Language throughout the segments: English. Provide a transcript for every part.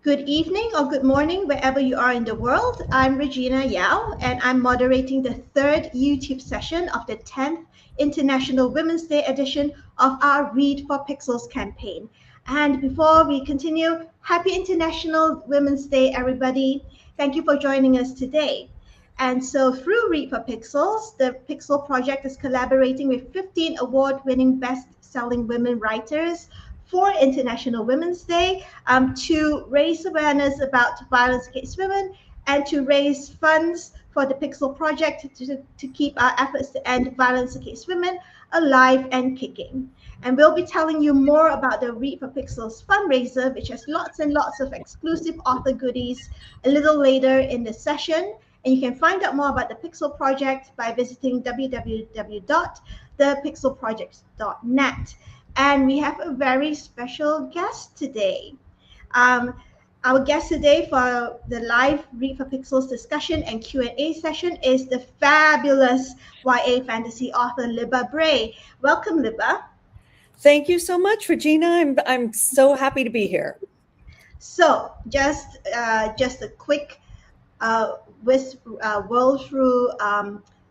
Good evening or good morning, wherever you are in the world. I'm Regina Yao, and I'm moderating the third YouTube session of the 10th International Women's Day edition of our Read for Pixels campaign. And before we continue, happy International Women's Day, everybody. Thank you for joining us today. And so through Read for Pixels, the Pixel Project is collaborating with 15 award-winning best-selling women writers for International Women's Day to raise awareness about violence against women and to raise funds for the Pixel Project to keep our efforts to end violence against women alive and kicking. And we'll be telling you more about the Read for Pixels fundraiser, which has lots and lots of exclusive author goodies a little later in the session. And you can find out more about the Pixel Project by visiting www.thepixelproject.net. And we have a very special guest today. Our guest today for the live Read for Pixels discussion and Q&A session is the fabulous YA fantasy author Libba Bray. Welcome, Libba. Thank you so much, Regina. I'm so happy to be here. So just a quick whirl through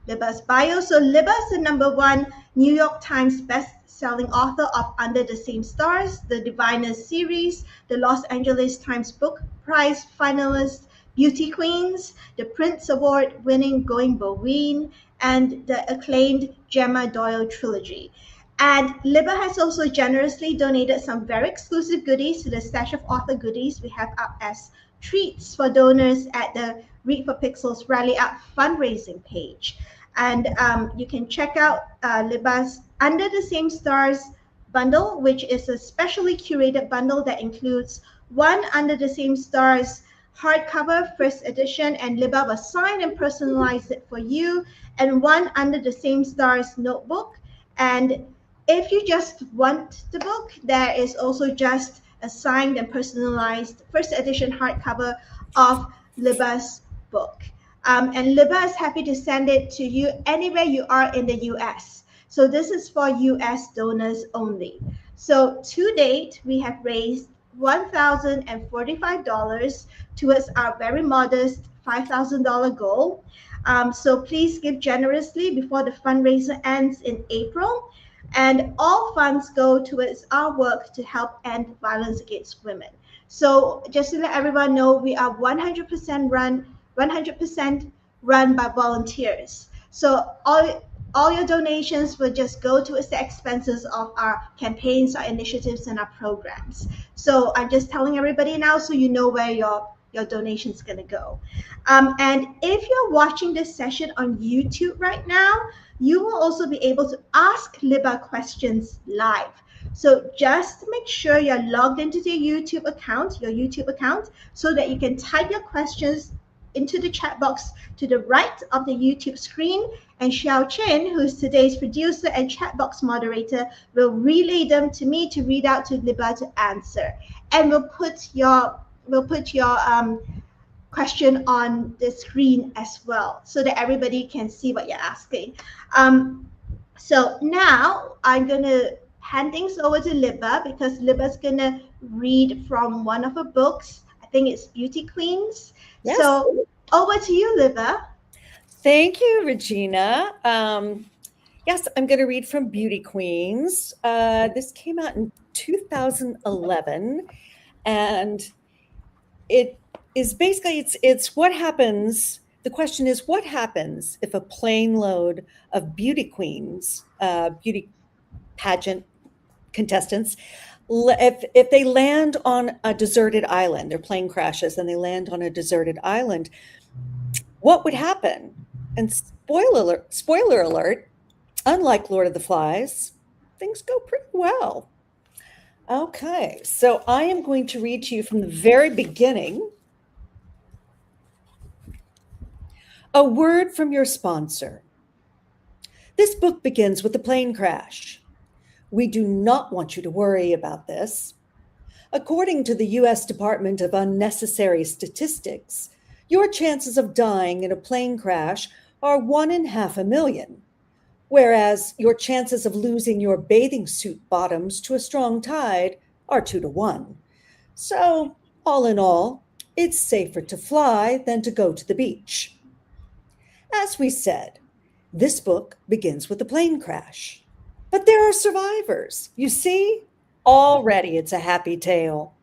Libba's bio. So Libba is the #1 New York Times best-selling author of Under the Same Stars, the Diviners series, the Los Angeles Times Book Prize finalist Beauty Queens, the Prince Award-winning Going Boween, and the acclaimed GEMMA Doyle trilogy. And Libba has also generously donated some very exclusive goodies to the stash of author goodies we have up as treats for donors at the Read for Pixels Rally Up fundraising page. And you can check out Libba's Under the Same Stars bundle, which is a specially curated bundle that includes one Under the Same Stars hardcover first edition, and Libba will sign and personalize it for you, and one Under the Same Stars notebook. And if you just want the book, there is also just a signed and personalized first edition hardcover of Libba's book. And Libba is happy to send it to you anywhere you are in the US. So this is for US donors only. So to date, we have raised $1,045 towards our very modest $5,000 goal. So please give generously before the fundraiser ends in April. And all funds go towards our work to help end violence against women. So just to let everyone know, we are 100% run by volunteers. So all your donations will just go towards the expenses of our campaigns, our initiatives, and our programs. So I'm just telling everybody now so you know where your donation is going to go. And if you're watching this session on YouTube right now, you will also be able to ask Libba questions live. So just make sure you're logged into your YouTube account, so that you can type your questions into the chat box to the right of the YouTube screen, and Xiao Chen, who's today's producer and chat box moderator, will relay them to me to read out to Libba to answer. And we'll put your question on the screen as well, so that everybody can see what you're asking. So now I'm going to hand things over to Libba, because Libba's going to read from one of her books. I think it's Beauty Queens. Yes. So over to you, Libba. Thank you, Regina. Yes, I'm going to read from Beauty Queens. This came out in 2011, and it is basically, it's what happens. The question is, what happens if a plane load of beauty queens, beauty pageant contestants, if they land on a deserted island, their plane crashes and they land on a deserted island, what would happen? And spoiler alert, unlike Lord of the Flies, things go pretty well. Okay, so I am going to read to you from the very beginning. A word from your sponsor. This book begins with a plane crash. We do not want you to worry about this. According to the U.S. Department of Unnecessary Statistics, your chances of dying in a plane crash are 1 in 500,000, whereas your chances of losing your bathing suit bottoms to a strong tide are 2 to 1. So All in all, it's safer to fly than to go to the beach. As we said, this book begins with a plane crash. But there are survivors. You see, already it's a happy tale.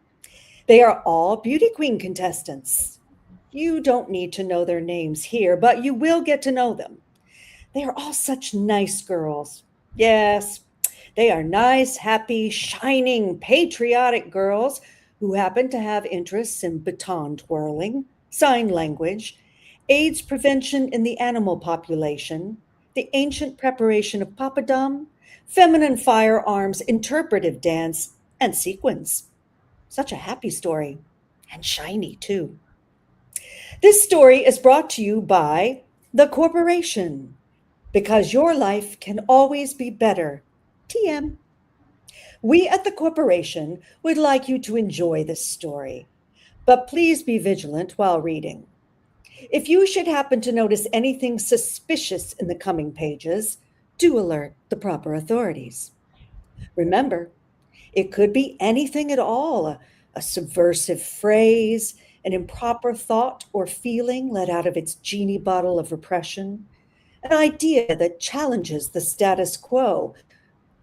They are all beauty queen contestants. You don't need to know their names here, but you will get to know them. They are all such nice girls. Yes, they are nice, happy, shining, patriotic girls who happen to have interests in baton twirling, sign language, AIDS prevention in the animal population, the ancient preparation of papadum, feminine firearms, interpretive dance, and sequins. Such a happy story, and shiny too. This story is brought to you by the corporation, because your life can always be better. TM. We at the corporation would like you to enjoy this story, but please be vigilant while reading. If you should happen to notice anything suspicious in the coming pages, do alert the proper authorities. Remember, it could be anything at all, a subversive phrase, an improper thought or feeling let out of its genie bottle of repression, an idea that challenges the status quo,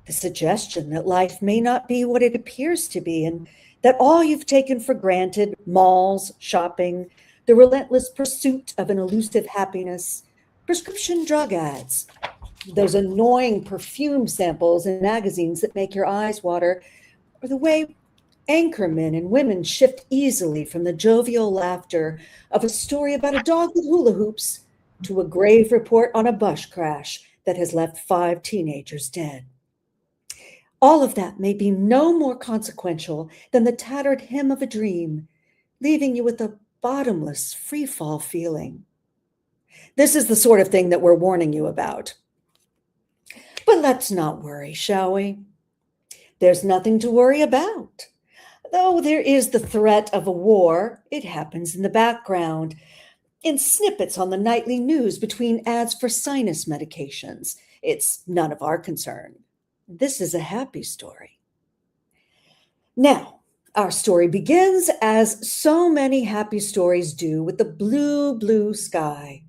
the suggestion that life may not be what it appears to be, and that all you've taken for granted, malls, shopping, the relentless pursuit of an elusive happiness, prescription drug ads, those annoying perfume samples in magazines that make your eyes water, or the way anchormen and women shift easily from the jovial laughter of a story about a dog with hula hoops to a grave report on a bus crash that has left 5 teenagers dead. All of that may be no more consequential than the tattered hem of a dream, leaving you with a bottomless free-fall feeling. This is the sort of thing that we're warning you about. But let's not worry, shall we? There's nothing to worry about. Though there is the threat of a war, it happens in the background, in snippets on the nightly news between ads for sinus medications. It's none of our concern. This is a happy story. Now, our story begins, as so many happy stories do, with the blue, blue sky.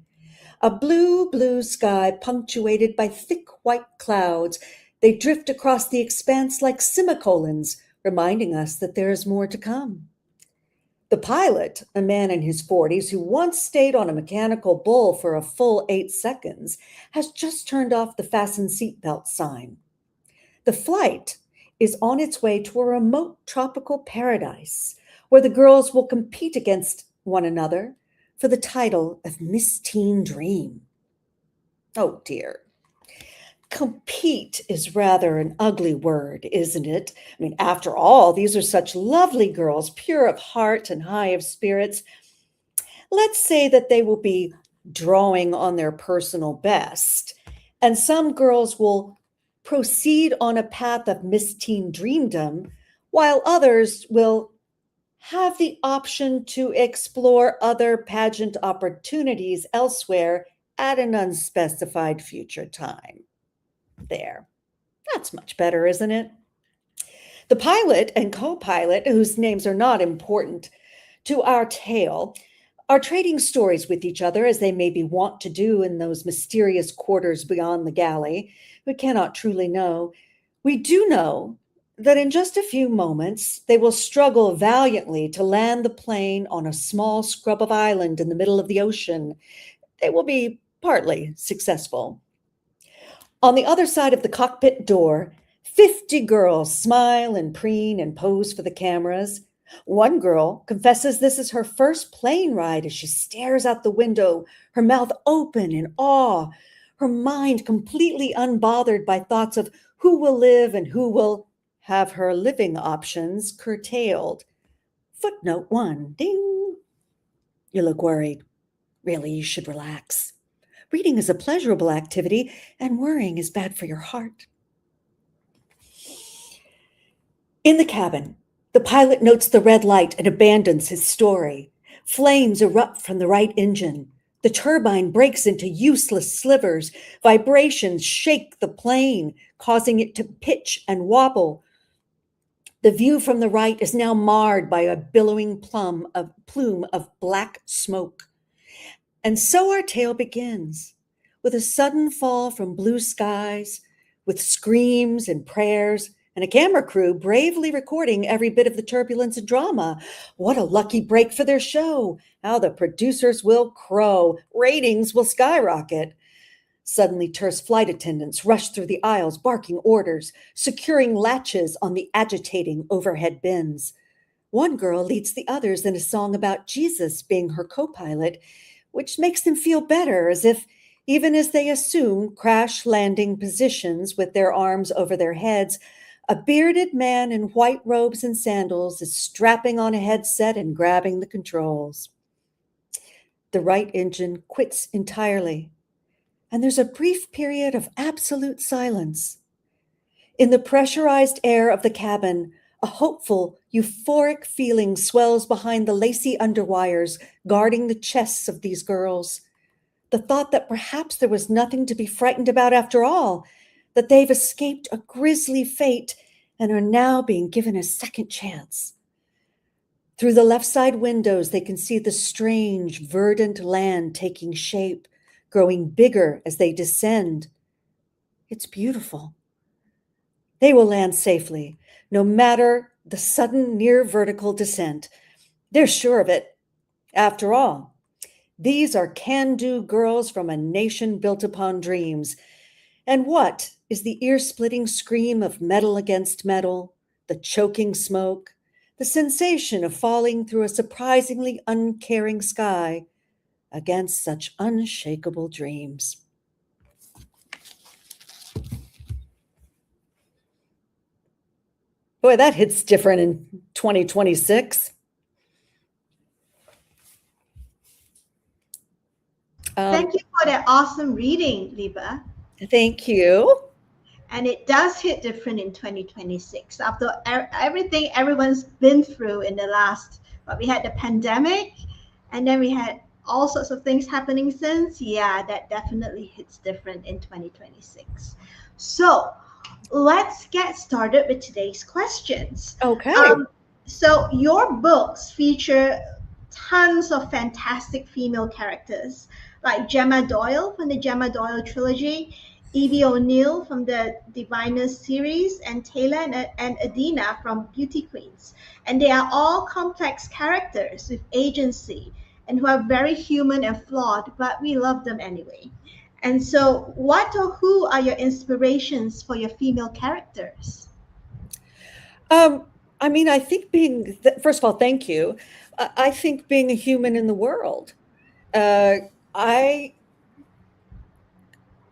A blue, blue sky punctuated by thick white clouds. They drift across the expanse like semicolons, reminding us that there is more to come. The pilot, a man in his 40s who once stayed on a mechanical bull for a full 8 seconds, has just turned off the fasten seatbelt sign. The flight is on its way to a remote tropical paradise where the girls will compete against one another for the title of Miss Teen Dream. Oh dear. Compete is rather an ugly word, isn't it? I mean, after all, these are such lovely girls, pure of heart and high of spirits. Let's say that they will be drawing on their personal best, and some girls will proceed on a path of Miss Teen Dreamdom, while others will have the option to explore other pageant opportunities elsewhere at an unspecified future time. There. That's much better, isn't it? The pilot and co-pilot, whose names are not important to our tale, are trading stories with each other, as they may be wont to do in those mysterious quarters beyond the galley. We cannot truly know. We do know that in just a few moments, they will struggle valiantly to land the plane on a small scrub of island in the middle of the ocean. They will be partly successful. On the other side of the cockpit door, 50 girls smile and preen and pose for the cameras. One girl confesses this is her first plane ride as she stares out the window, her mouth open in awe, her mind completely unbothered by thoughts of who will live and who will have her living options curtailed. Footnote 1, ding. You look worried. Really, you should relax. Reading is a pleasurable activity, and worrying is bad for your heart. In the cabin, the pilot notes the red light and abandons his story. Flames erupt from the right engine. The turbine breaks into useless slivers. Vibrations shake the plane, causing it to pitch and wobble. The view from the right is now marred by a billowing plume of black smoke. And so our tale begins, with a sudden fall from blue skies, with screams and prayers, and a camera crew bravely recording every bit of the turbulence and drama. What a lucky break for their show. How the producers will crow. Ratings will skyrocket. Suddenly, terse flight attendants rush through the aisles, barking orders, securing latches on the agitating overhead bins. One girl leads the others in a song about Jesus being her co-pilot, which makes them feel better, as if, even as they assume crash landing positions with their arms over their heads, a bearded man in white robes and sandals is strapping on a headset and grabbing the controls. The right engine quits entirely, and there's a brief period of absolute silence. In the pressurized air of the cabin, a hopeful, euphoric feeling swells behind the lacy underwires guarding the chests of these girls. The thought that perhaps there was nothing to be frightened about after all, that they've escaped a grisly fate and are now being given a second chance. Through the left side windows, they can see the strange, verdant land taking shape, growing bigger as they descend. It's beautiful. They will land safely, no matter the sudden near vertical descent. They're sure of it. After all, these are can-do girls from a nation built upon dreams. And what is the ear-splitting scream of metal against metal, the choking smoke, the sensation of falling through a surprisingly uncaring sky against such unshakable dreams? Boy, that hits different in 2026. Thank you for that awesome reading, Libba. Thank you. And it does hit different in 2026 after everything everyone's been through in the last, but we had the pandemic and then we had all sorts of things happening since. Yeah, that definitely hits different in 2026. So let's get started with today's questions. Okay. So your books feature tons of fantastic female characters like Gemma Doyle from the Gemma Doyle trilogy, Evie O'Neill from the Diviners series, and Taylor and Adina from Beauty Queens. And they are all complex characters with agency and who are very human and flawed, but we love them anyway. And so what or who are your inspirations for your female characters? I mean, I think first of all, thank you. I think being a human in the world,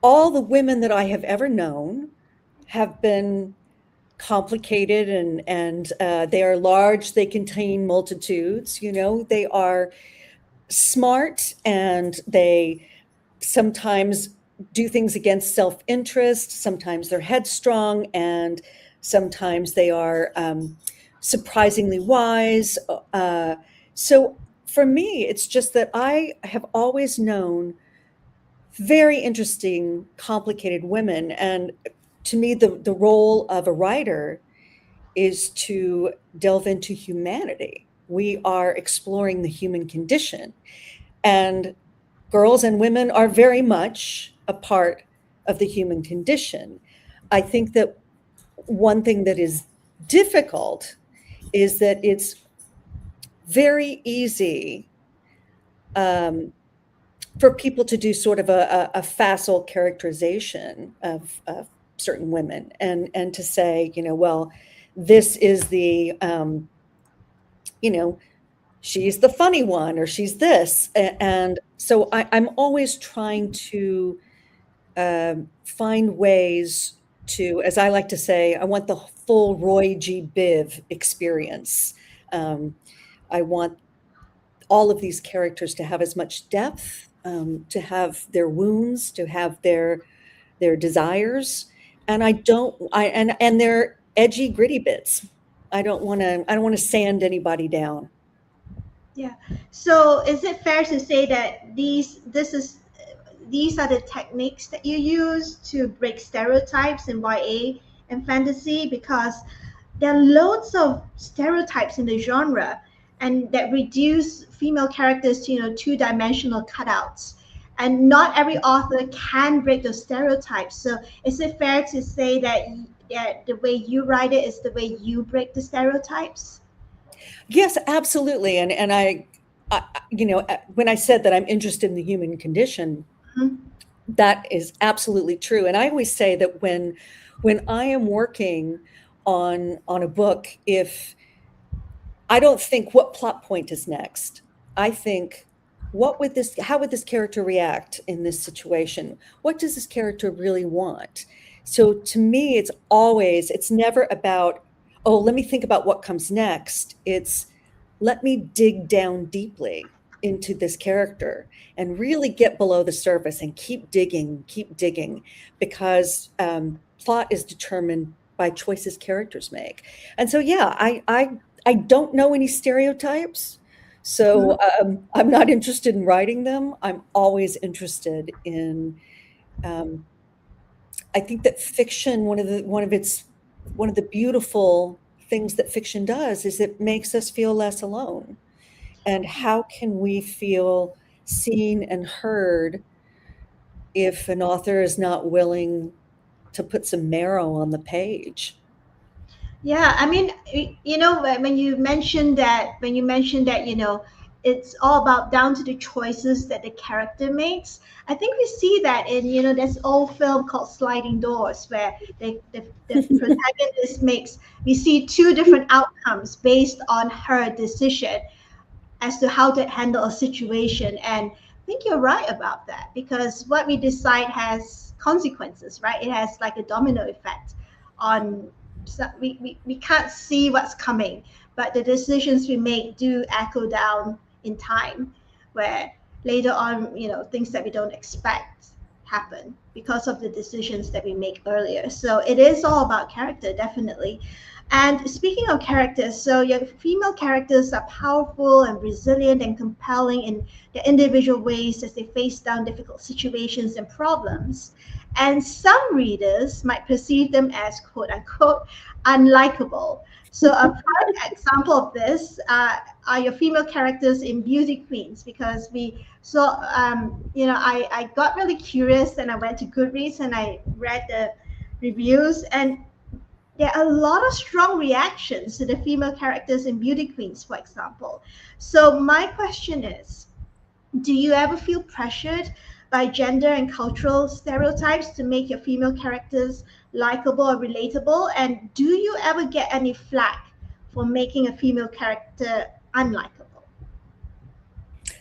all the women that I have ever known have been complicated and they are large, they contain multitudes, they are smart and they sometimes do things against self-interest, sometimes they're headstrong, and sometimes they are surprisingly wise. So for me, it's just that I have always known very interesting, complicated women. And to me, the role of a writer is to delve into humanity. We are exploring the human condition. And girls and women are very much a part of the human condition. I think that one thing that is difficult is that it's very easy for people to do sort of a facile characterization of certain women and to say, well, this is the, she's the funny one or she's this. And so I'm always trying to find ways to, as I like to say, I want the full Roy G. Biv experience. I want all of these characters to have as much depth, to have their wounds, to have their desires, and and their edgy, gritty bits. I don't want to sand anybody down. Yeah. So is it fair to say that these are the techniques that you use to break stereotypes in YA and fantasy? Because there are loads of stereotypes in the genre, and that reduce female characters to two-dimensional cutouts. And not every author can break those stereotypes. So is it fair to say that the way you write it is the way you break the stereotypes? Yes, absolutely. And when I said that I'm interested in the human condition, Mhm. that is absolutely true. And I always say that when I am working on a book, if I don't think what plot point is next, I think how would this character react in this situation? What does this character really want? So to me, it's never about, oh, let me think about what comes next. It's let me dig down deeply into this character and really get below the surface and keep digging, because plot is determined by choices characters make. And so, yeah, I don't know any stereotypes, Mhm. so I'm not interested in writing them. I'm always interested in. Um, I think that fiction, one of the beautiful things that fiction does is it makes us feel less alone. And how can we feel seen and heard if an author is not willing to put some marrow on the page? Yeah, I mean, when you mentioned that, it's all about down to the choices that the character makes. I think we see that in, this old film called Sliding Doors, where the protagonist makes, we see two different outcomes based on her decision as to how to handle a situation. And I think you're right about that, because what we decide has consequences, right? It has like a domino effect on, so we can't see what's coming, but the decisions we make do echo down in time, where later on, things that we don't expect happen because of the decisions that we make earlier. So it is all about character, definitely. And speaking of characters, so your female characters are powerful and resilient and compelling in their individual ways as they face down difficult situations and problems. And some readers might perceive them as quote unquote unlikable. So a prime example of this are your female characters in Beauty Queens, because I got really curious and I went to Goodreads and I read the reviews, and there are a lot of strong reactions to the female characters in Beauty Queens, for example. So, my question is, do you ever feel pressured by gender and cultural stereotypes to make your female characters likable or relatable? And do you ever get any flack for making a female character unlikable?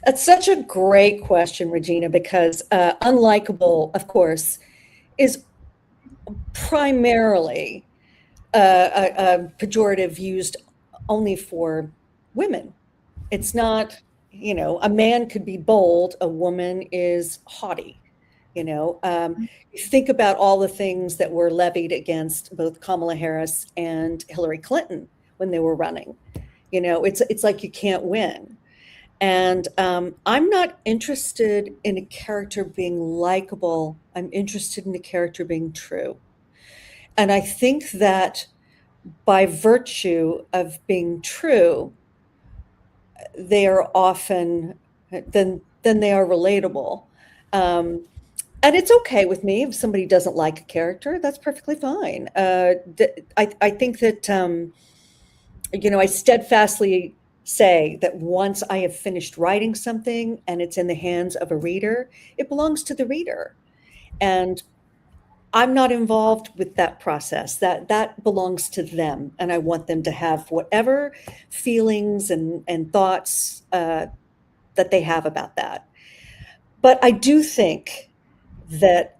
That's such a great question, Regina, because unlikable, of course, is primarily a pejorative used only for women. It's not, a man could be bold, a woman is haughty. You think about all the things that were levied against both Kamala Harris and Hillary Clinton when they were running. It's like you can't win. And I'm not interested in a character being likable. I'm interested in a character being true. And I think that by virtue of being true, they are often then they are relatable. Um, and it's okay with me if somebody doesn't like a character. That's perfectly fine. I think that I steadfastly say that once I have finished writing something and it's in the hands of a reader, it belongs to the reader. And I'm not involved with that process. That belongs to them, and I want them to have whatever feelings and thoughts that they have about that. But that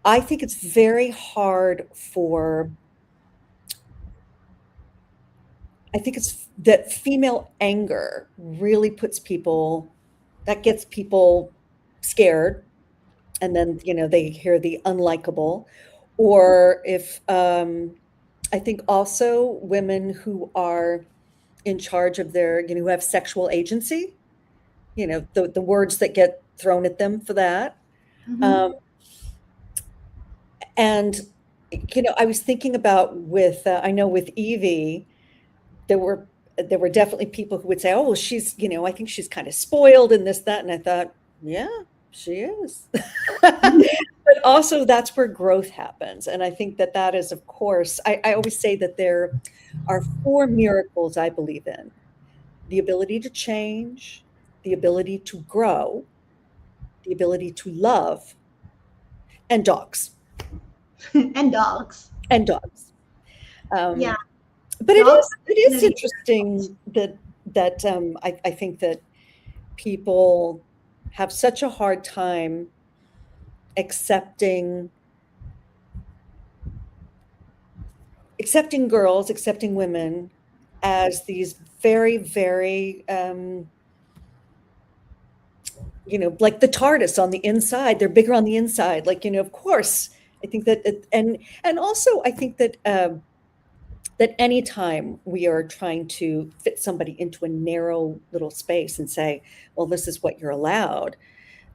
I think it's very hard for. I think it's that female anger really that gets people scared, and then they hear the unlikable, or if I think also women who are in charge of who have sexual agency, the words that get thrown at them for that. Mm-hmm. Um, and I was thinking about with, I know with Evie, there were definitely people who would say, "Oh, well, she's, I think she's kind of spoiled and this, that." And I thought, yeah, she is. But also that's where growth happens. And I think that that is, of course, I always say that there are four miracles I believe in: the ability to change, the ability to grow, the ability to love, and dogs. And dogs. And dogs. Yeah, Um, but dogs it is definitely. interesting that I think that people have such a hard time accepting girls, accepting women as these very, very, like the TARDIS on the inside. They're bigger on the inside. Like, of course, I think that, and also I think that that anytime we are trying to fit somebody into a narrow little space and say, well, this is what you're allowed,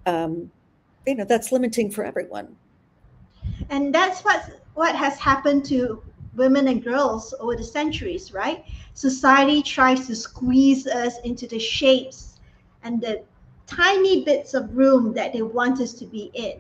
that's limiting for everyone. And that's what has happened to women and girls over the centuries, right? Society tries to squeeze us into the shapes and the tiny bits of room that they want us to be in.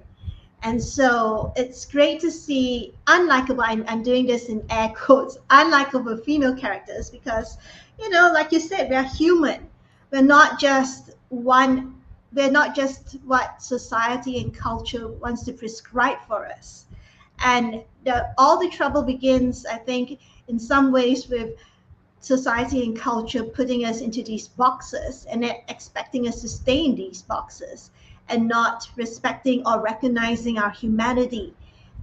And so it's great to see unlikable, I'm doing this in air quotes, unlikable female characters because, like you said, we're human. We're not just one, we're not just what society and culture wants to prescribe for us. And all the trouble begins, I think, in some ways with society and culture putting us into these boxes and then expecting us to stay in these boxes and not respecting or recognizing our humanity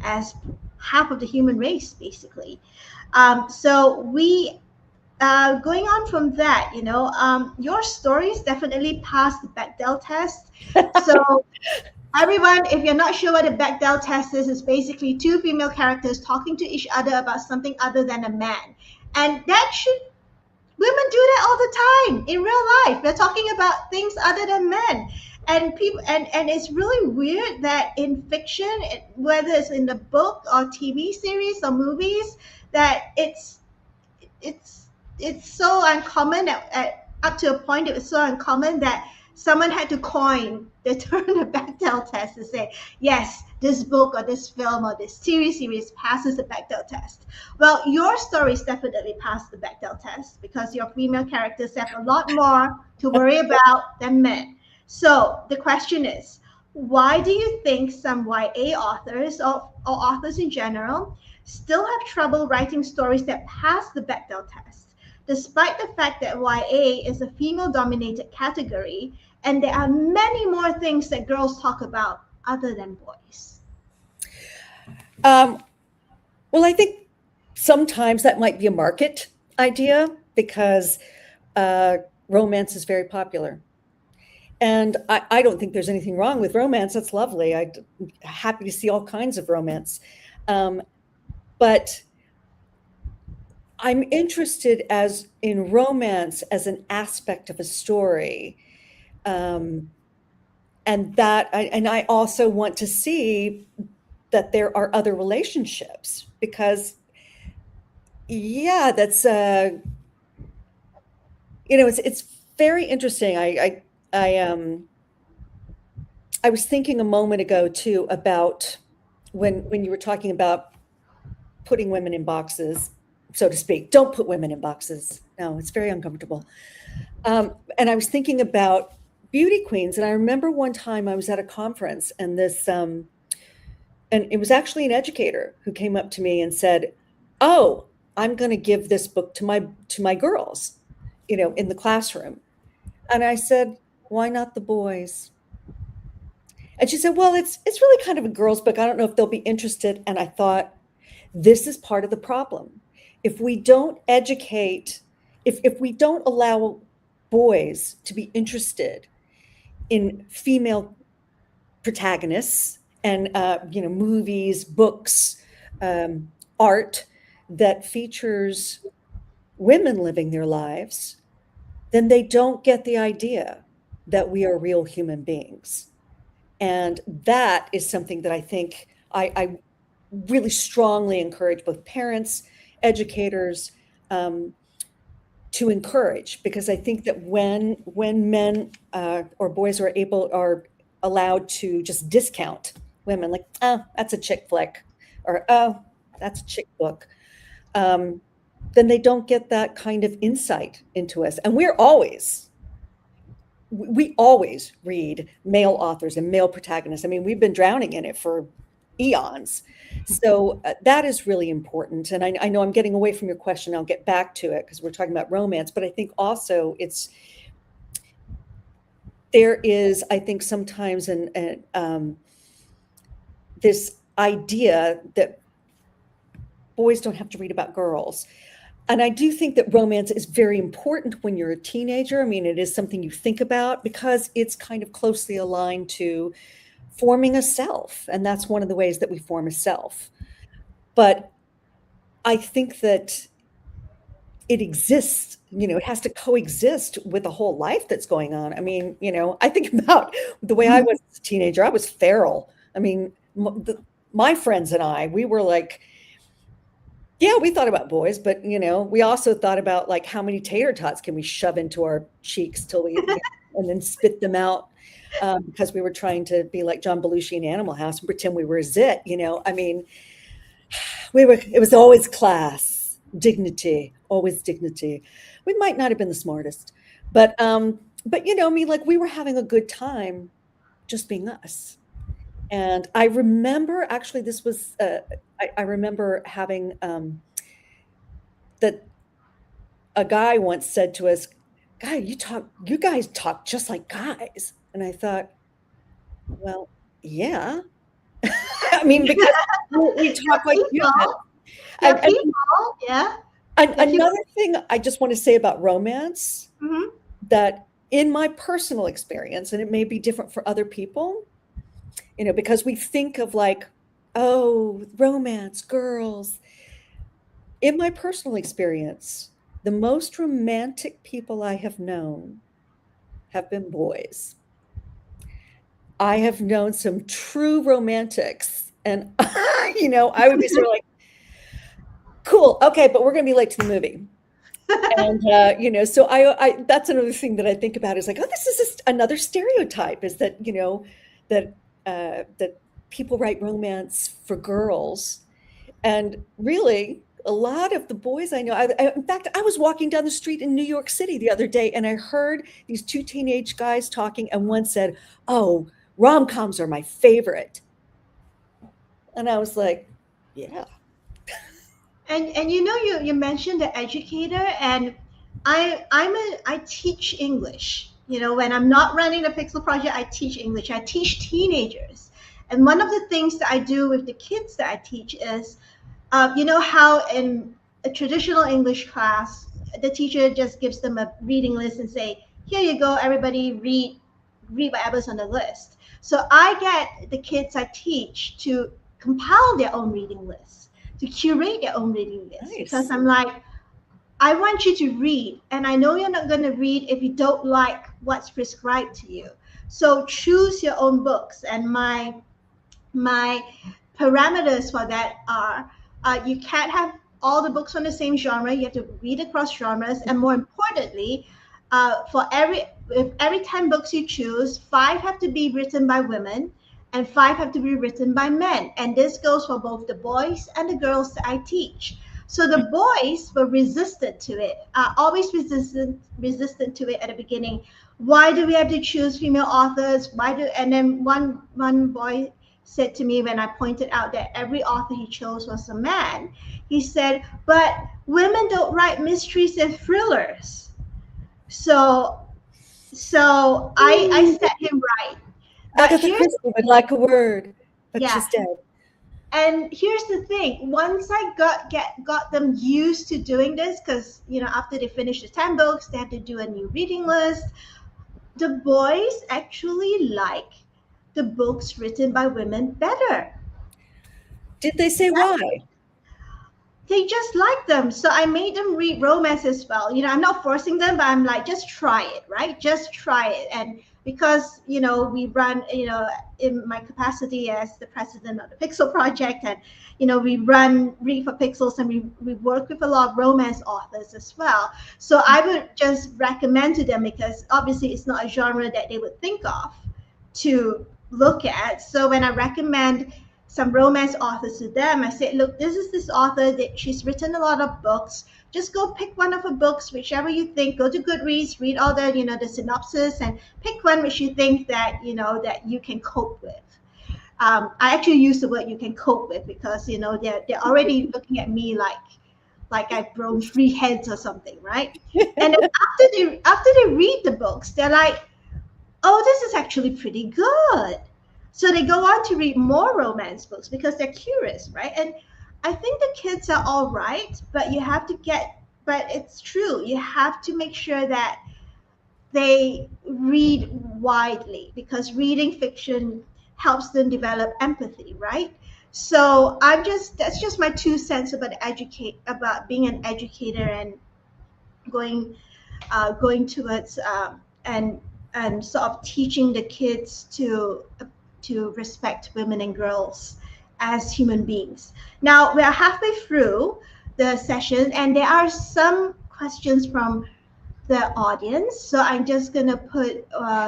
as half of the human race, basically. So we going on from that, your stories definitely passed the Bechdel test. So everyone, if you're not sure what a Bechdel test is, it's basically two female characters talking to each other about something other than a man. And that should women do that all the time in real life. They're talking about things other than men. And people and it's really weird that in fiction, whether it's in the book or TV series or movies, that it's it's so uncommon up to a point it was so uncommon that someone had to coin the term the Bechdel test to say, yes, this book or this film or this TV series passes the Bechdel test. Well, your stories definitely pass the Bechdel test because your female characters have a lot more to worry about than men. So the question is, why do you think some YA authors or authors in general still have trouble writing stories that pass the Bechdel test, despite the fact that YA is a female dominated category and there are many more things that girls talk about other than boys? Well, I think sometimes that might be a market idea because romance is very popular. And I don't think there's anything wrong with romance. That's lovely. I'm happy to see all kinds of romance. But I'm interested in romance as an aspect of a story. And I also want to see that there are other relationships because, yeah, that's, it's very interesting. I was thinking a moment ago too about when you were talking about putting women in boxes, so to speak. Don't put women in boxes. No, it's very uncomfortable. And I was thinking about beauty queens, and I remember one time I was at a conference, and and it was actually an educator who came up to me and said, "Oh, I'm going to give this book to my girls, in the classroom." And I said, "Why not the boys?" And she said, "Well, it's really kind of a girls' book. I don't know if they'll be interested." And I thought, this is part of the problem. If we don't educate, if we don't allow boys to be interested in female protagonists and movies, books, art that features women living their lives, then they don't get the idea that we are real human beings. And that is something that I think really strongly encourage both parents, educators, to encourage, because I think that when men or boys are allowed to just discount women, like, oh, that's a chick flick, or oh, that's a chick book, then they don't get that kind of insight into us. And we always read male authors and male protagonists. I mean, we've been drowning in it for eons. So that is really important. And I know I'm getting away from your question. I'll get back to it because we're talking about romance. But I think also there is, I think, sometimes this idea that boys don't have to read about girls. And I do think that romance is very important when you're a teenager. I mean, it is something you think about because it's kind of closely aligned to forming a self. And that's one of the ways that we form a self. But I think that it exists, it has to coexist with the whole life that's going on. I mean, I think about the way I was as a teenager. I was feral. I mean, my friends and I, we were like, yeah, we thought about boys, but we also thought about like how many tater tots can we shove into our cheeks till we and then spit them out, because we were trying to be like John Belushi in Animal House and pretend we were a zit. I mean, it was always class, dignity, always dignity. We might not have been the smartest, but I mean, like, we were having a good time just being us. And I remember, actually, this was, I remember having, that a guy once said to us, "Guy, you guys talk just like guys." And I thought, well, yeah. I mean, because we talk like humans. Yeah. Another thing I just want to say about romance, that in my personal experience, and it may be different for other people, because we think of like, oh, romance, girls. In my personal experience, the most romantic people I have known have been boys. I have known some true romantics, and I would be sort of like, cool, okay, but we're going to be late to the movie. And so I that's another thing that I think about is like, oh, this is just another stereotype, is that that people write romance for girls, and really a lot of the boys I know. In fact, I was walking down the street in New York City the other day, and I heard these two teenage guys talking, and one said, "Oh, rom-coms are my favorite," and I was like, "Yeah." And you mentioned the educator, and I teach English. When I'm not running the Pixel project, I teach English. I teach teenagers, and one of the things that I do with the kids that I teach is, how in a traditional English class, the teacher just gives them a reading list and say, "Here you go, everybody, read whatever's on the list." So I get the kids I teach to compile their own reading list, to curate their own reading list. Nice. Because I'm like, I want you to read, and I know you're not going to read if you don't like what's prescribed to you. So choose your own books. And my parameters for that are, you can't have all the books on the same genre. You have to read across genres, and more importantly, for every 10 books you choose, 5 have to be written by women and 5 have to be written by men. And this goes for both the boys and the girls that I teach. So the boys were resistant to it, always resistant to it at the beginning. Why do we have to choose female authors? And then one boy said to me, when I pointed out that every author he chose was a man, he said, "But women don't write mysteries and thrillers." So I set him right. Agatha Christie would like a word, but Yeah. she's dead. And here's the thing: once I got them used to doing this, because after they finish the 10 books, they have to do a new reading list. The boys actually like the books written by women better. Did they say why? They just like them. So I made them read romance as well. I'm not forcing them, but I'm like, just try it, right? Just try it. And because we run, in my capacity as the president of the Pixel Project, and we run Read for Pixels, and we work with a lot of romance authors as well. So I would just recommend to them, because obviously it's not a genre that they would think of to look at. So when I recommend some romance authors to them, I say, look, this author that she's written a lot of books. Just go pick one of her books, whichever you think. Go to Goodreads, read all the the synopsis, and pick one which you think that that you can cope with. I actually use the word "you can cope with" because they're already looking at me like I've grown 3 heads or something, right? And then after they read the books, they're like, oh, this is actually pretty good. So they go on to read more romance books because they're curious, right? And I think the kids are all right, but but it's true. You have to make sure that they read widely, because reading fiction helps them develop empathy, right? So that's just my 2 cents about being an educator and going towards and sort of teaching the kids to respect women and girls as human beings. Now we are halfway through the session, and there are some questions from the audience, so I'm just gonna put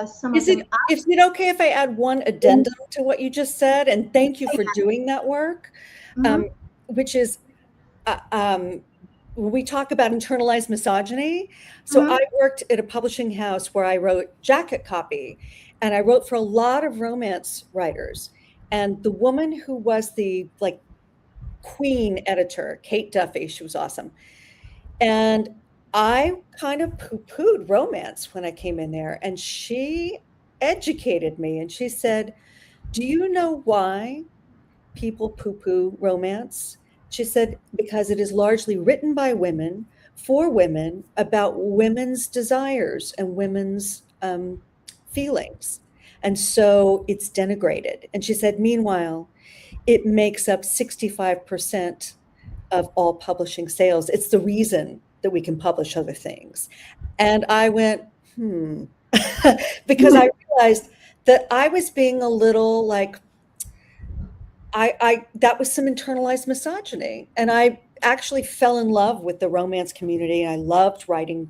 some of them up. Is it okay if I add one addendum to what you just said? And thank you for doing that work, which is we talk about internalized misogyny. So I worked at a publishing house where I wrote jacket copy, and I wrote for a lot of romance writers. And the woman who was the queen editor, Kate Duffy, she was awesome. And I kind of poo-pooed romance when I came in there, and she educated me, and she said, do you know why people poo-poo romance? She said, because it is largely written by women, for women, about women's desires and women's feelings. And so it's denigrated. And she said, meanwhile, it makes up 65% of all publishing sales. It's the reason that we can publish other things. And I went, because I realized that I was being a little that was some internalized misogyny. And I actually fell in love with the romance community. I loved writing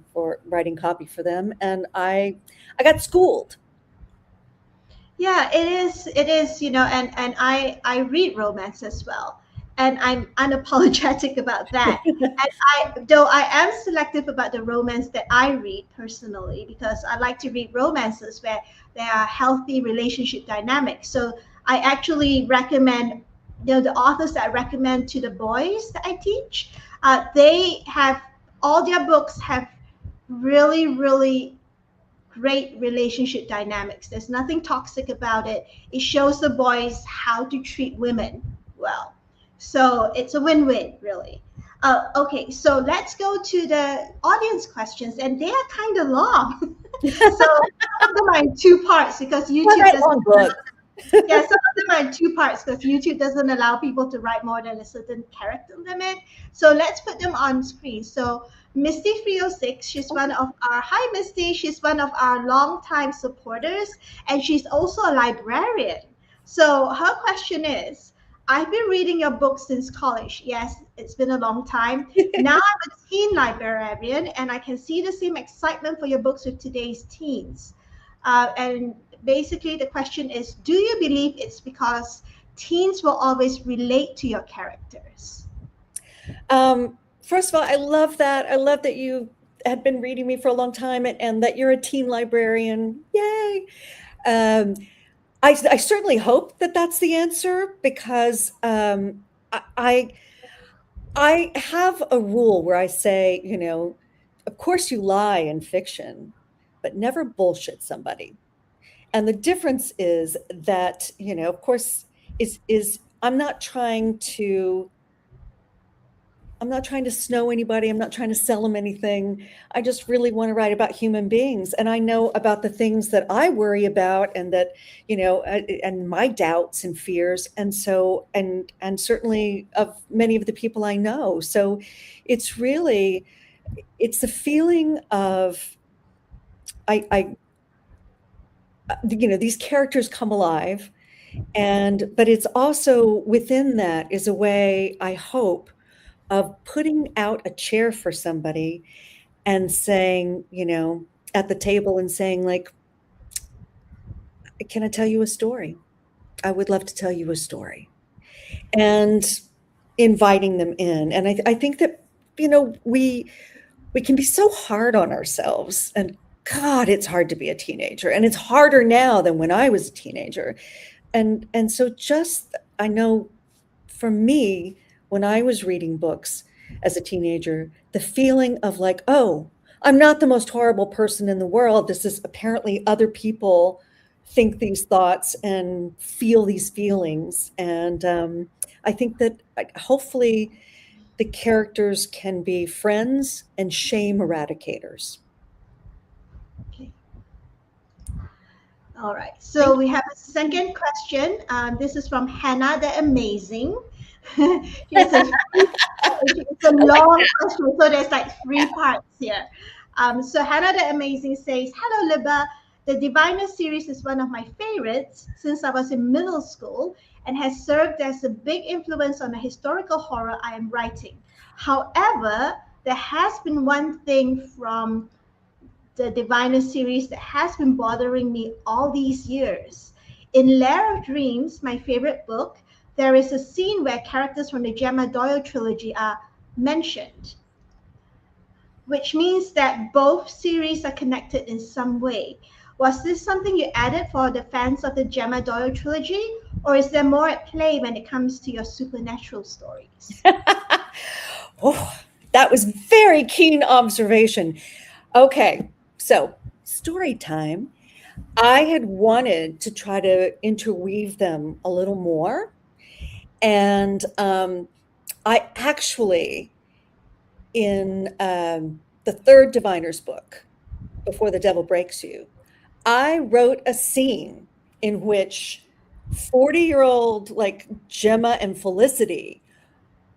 copy for them. And I got schooled. Yeah, it is, and I read romance as well. And I'm unapologetic about that. And though I am selective about the romance that I read personally, because I like to read romances where there are healthy relationship dynamics. So I actually recommend, the authors that I recommend to the boys that I teach, they have, all their books have really, really great relationship dynamics. There's nothing toxic about it. It shows the boys how to treat women well. So it's a win-win, really. Okay, so let's go to the audience questions, and they are kind of long. So some of them are in 2 parts because YouTube doesn't. Yeah, some of them are in 2 parts because YouTube doesn't allow people to write more than a certain character limit. So let's put them on screen. So Misty 306, she's one of our, hi Misty, she's one of our longtime supporters, and she's also a librarian. So her question is, I've been reading your books since college. Yes, it's been a long time. Now I'm a teen librarian, and I can see the same excitement for your books with today's teens. And basically the question is, do you believe it's because teens will always relate to your characters? First of all, I love that. I love that you had been reading me for a long time, and that you're a teen librarian. Yay. I certainly hope that that's the answer, because I have a rule where I say, of course you lie in fiction, but never bullshit somebody. And the difference is that, of course, is I'm not trying to snow anybody. I'm not trying to sell them anything. I just really want to write about human beings. And I know about the things that I worry about, and that, and my doubts and fears. And so, and certainly of many of the people I know. So it's the feeling of, I these characters come alive. But it's also within that is a way, I hope, of putting out a chair for somebody and saying, at the table and saying, like, can I tell you a story? I would love to tell you a story. And inviting them in. And I think that, we can be so hard on ourselves. And God, it's hard to be a teenager. And it's harder now than when I was a teenager. And so I know for me, when I was reading books as a teenager, the feeling of like, oh, I'm not the most horrible person in the world. This is apparently other people think these thoughts and feel these feelings. And I think that hopefully the characters can be friends and shame eradicators. Okay. All right. So we have a second question. This is from Hannah the Amazing. It's a long question, so there's like three parts here. So Hannah the Amazing says, "Hello, Libba. The Diviner series is one of my favorites since I was in middle school and has served as a big influence on the historical horror I am writing. However, there has been one thing from the Diviner series that has been bothering me all these years. In Lair of Dreams, my favorite book, there is a scene where characters from the Gemma Doyle trilogy are mentioned, which means that both series are connected in some way. Was this something you added for the fans of the Gemma Doyle trilogy, or is there more at play when it comes to your supernatural stories?" Oh, that was very keen observation. Okay, so story time. I had wanted to try to interweave them a little more. And I actually, in the third Diviner's book, Before the Devil Breaks You, I wrote a scene in which 40-year-old like Gemma and Felicity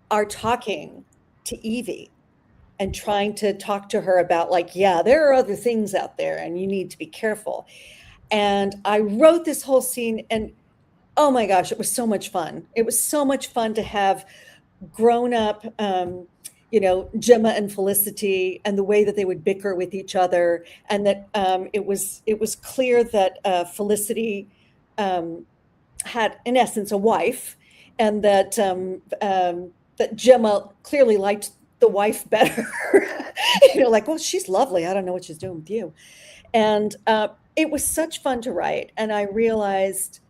are talking to Evie and trying to talk to her about like, yeah, there are other things out there and you need to be careful. And I wrote this whole scene, and oh my gosh, it was so much fun. It was so much fun to have grown up, Gemma and Felicity, and the way that they would bicker with each other, and that it was clear that Felicity had, in essence, a wife, and that that Gemma clearly liked the wife better. Like, well, she's lovely. I don't know what she's doing with you. And it was such fun to write, and I realized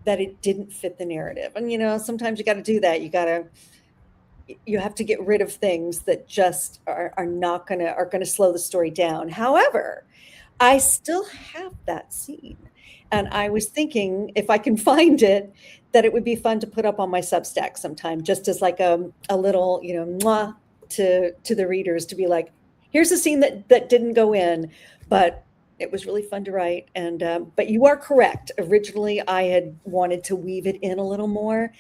that it didn't fit the narrative. And sometimes you got to do that. You have to get rid of things that just are gonna slow the story down. However, I still have that scene, and I was thinking if I can find it, that it would be fun to put up on my Substack sometime, just as like a little mwah to the readers, to be like, here's a scene that didn't go in, but it was really fun to write. And but you are correct. Originally, I had wanted to weave it in a little more,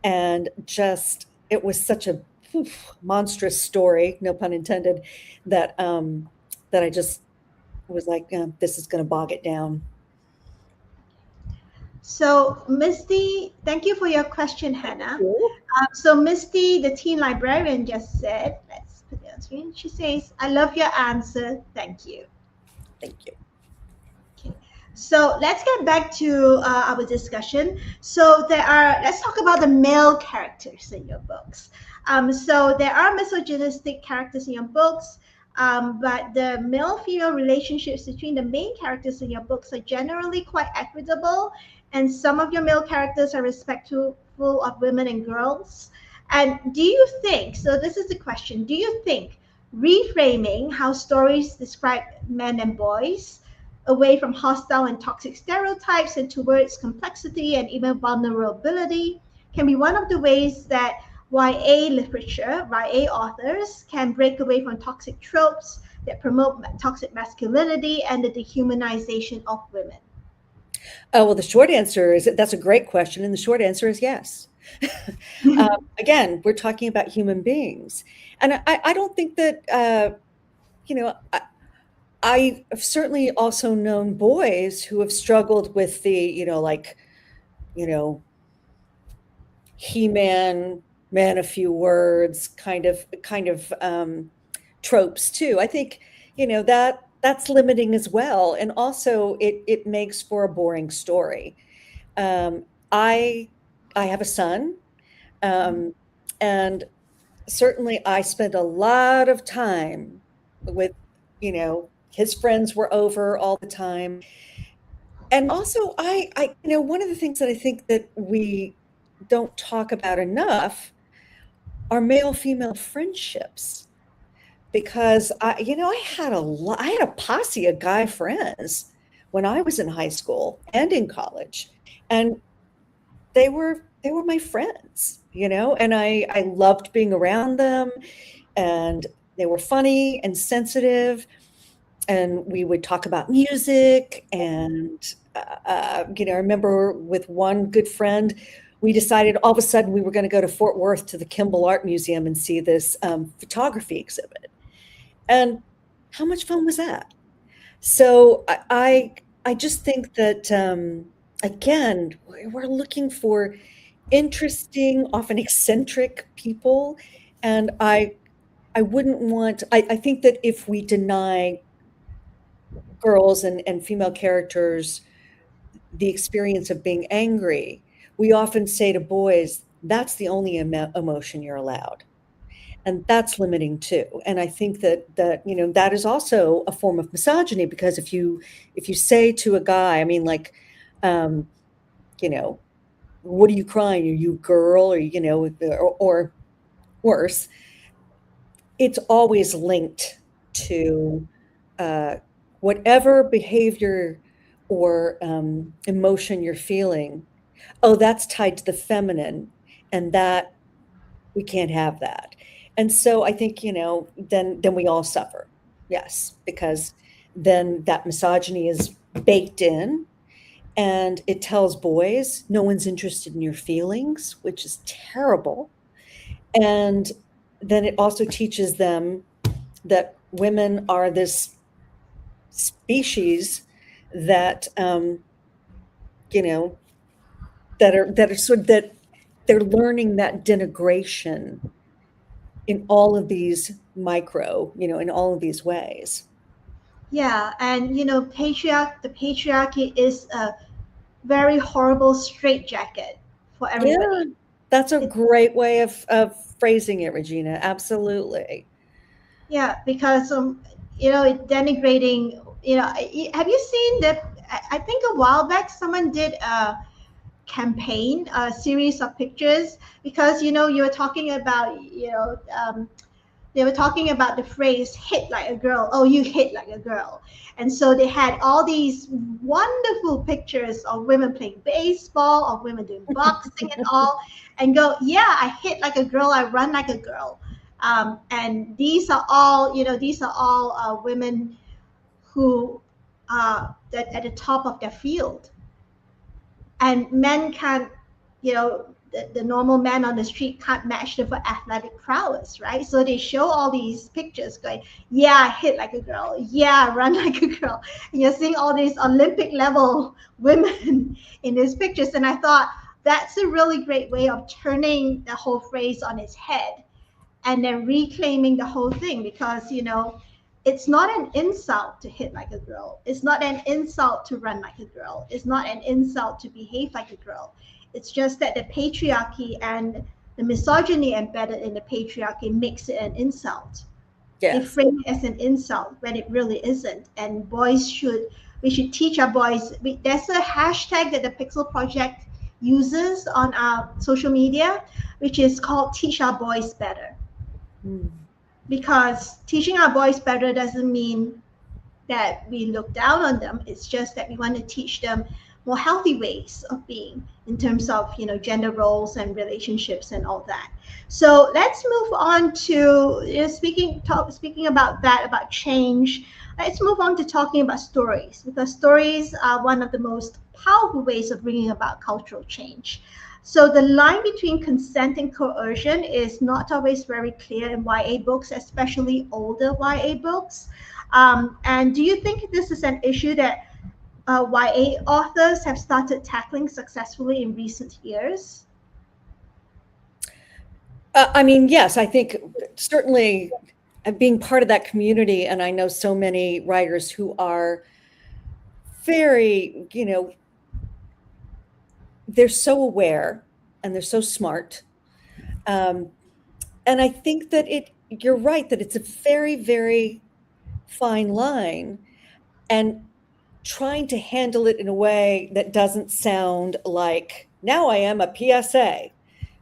and just it was such a monstrous story, no pun intended, that I just was like, this is going to bog it down. So Misty, thank you for your question, Hannah. So Misty, the teen librarian, just said, let's put it on screen. She says, "I love your answer. Thank you." Thank you. Okay. So let's get back to our discussion. So let's talk about the male characters in your books. So there are misogynistic characters in your books, but the male-female relationships between the main characters in your books are generally quite equitable, and some of your male characters are respectful of women and girls. And do you think, so this is the question, do you think reframing how stories describe men and boys away from hostile and toxic stereotypes and towards complexity and even vulnerability can be one of the ways that YA literature, YA authors can break away from toxic tropes that promote toxic masculinity and the dehumanization of women? Oh, well, the short answer is that's a great question. And the short answer is yes. Again, we're talking about human beings. And I don't think that, I've certainly also known boys who have struggled with the, like, you know, He-Man, man a few words kind of tropes too. I think, that's limiting as well. And also it makes for a boring story. Um, I I have a son, um, and certainly I spent a lot of time with, his friends were over all the time. And also one of the things that I think that we don't talk about enough are male-female friendships, because I had a posse of guy friends when I was in high school and in college, and they were my friends, and I loved being around them, and they were funny and sensitive, and we would talk about music. And I remember with one good friend, we decided all of a sudden we were going to go to Fort Worth to the Kimball Art Museum and see this photography exhibit. And how much fun was that? So I just think that, again, we're looking for interesting, often eccentric people, and I wouldn't want. I think that if we deny girls and female characters the experience of being angry, we often say to boys, "That's the only emotion you're allowed." And that's limiting too. And I think that is also a form of misogyny, because if you say to a guy, I mean, like, um, you know, what are you crying? Are you a girl? Or, or worse, it's always linked to uh, whatever behavior or emotion you're feeling. Oh, that's tied to the feminine, and that we can't have that. And so I think, then we all suffer. Yes, because then that misogyny is baked in, and it tells boys no one's interested in your feelings, which is terrible. And then it also teaches them that women are this species that, you know, that are sort of that they're learning that denigration in all of these in all of these ways. Yeah, and the patriarchy is a very horrible straitjacket for Yeah, everybody. that's a It, great way of phrasing it, Regina. Absolutely. yeah, because it denigrating. Have you seen that? I think a while back someone did a campaign, a series of pictures, because you were talking about they were talking about the phrase hit like a girl. Oh, you hit like a girl. And so they had all these wonderful pictures of women playing baseball, of women doing boxing and all, and go, yeah, I hit like a girl, I run like a girl. And these are all women who are at the top of their field. And men can't, the normal man on the street can't match them for athletic prowess, right? So they show all these pictures going, yeah, I hit like a girl, yeah, I run like a girl. And you're seeing all these Olympic level women in these pictures. And I thought that's a really great way of turning the whole phrase on its head and then reclaiming the whole thing, because it's not an insult to hit like a girl, it's not an insult to run like a girl, it's not an insult to behave like a girl. It's just that the patriarchy and the misogyny embedded in the patriarchy makes it an insult. They Yes. frame it as an insult when it really isn't. And we should teach our boys. There's a hashtag that the Pixel Project uses on our social media, which is called Teach Our Boys Better. Mm. Because teaching our boys better doesn't mean that we look down on them. It's just that we want to teach them more healthy ways of being in terms of gender roles and relationships and all that. So let's move on to speaking about that, about change. Let's move on to talking about stories, because stories are one of the most powerful ways of bringing about cultural change. So the line between consent and coercion is not always very clear in YA books, especially older YA books. And do you think this is an issue that YA authors have started tackling successfully in recent years? I mean, yes, I think certainly being part of that community, and I know so many writers who are very, they're so aware and they're so smart. And I think that you're right, that it's a very, very fine line, and trying to handle it in a way that doesn't sound like, now I am a PSA.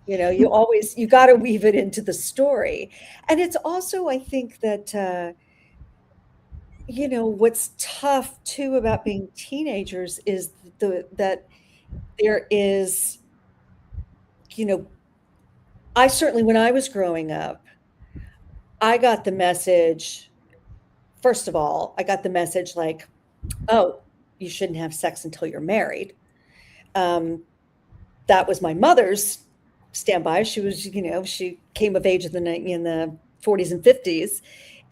You got to weave it into the story. And it's also, I think that, what's tough too about being teenagers is that there is, I certainly, when I was growing up, I got the message, first of all, I got the message like, oh, you shouldn't have sex until you're married. That was my mother's standby. She was, she came of age in the 40s and 50s,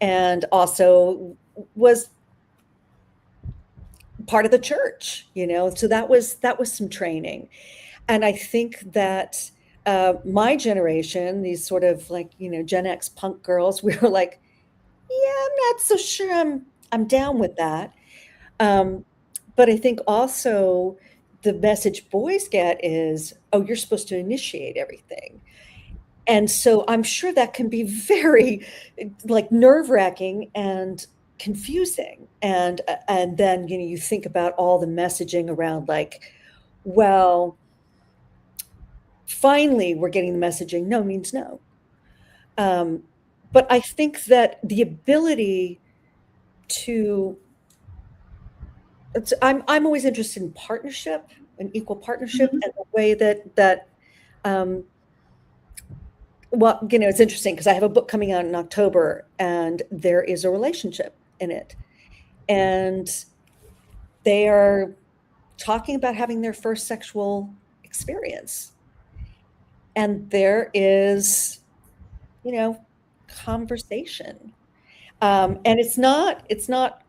and also was part of the church, so that was some training. And I think that my generation, these sort of like, Gen X punk girls, we were like, yeah, I'm not so sure I'm down with that. But I think also the message boys get is, oh, you're supposed to initiate everything. And so I'm sure that can be very like nerve-wracking and confusing. And then, you think about all the messaging around like, well, finally we're getting the messaging, no means no. But I think that the ability to, I'm always interested in partnership and equal partnership, and the way that well, it's interesting because I have a book coming out in October, and there is a relationship in it, and they are talking about having their first sexual experience, and there is, conversation, and it's not.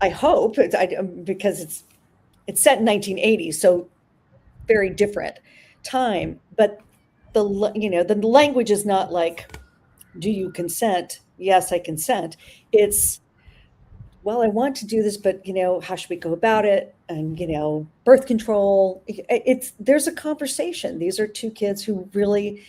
I hope because it's set in 1980, so very different time, but the language is not like, do you consent? Yes, I consent. It's, well, I want to do this, but how should we go about it? And birth control. There's a conversation. These are two kids who really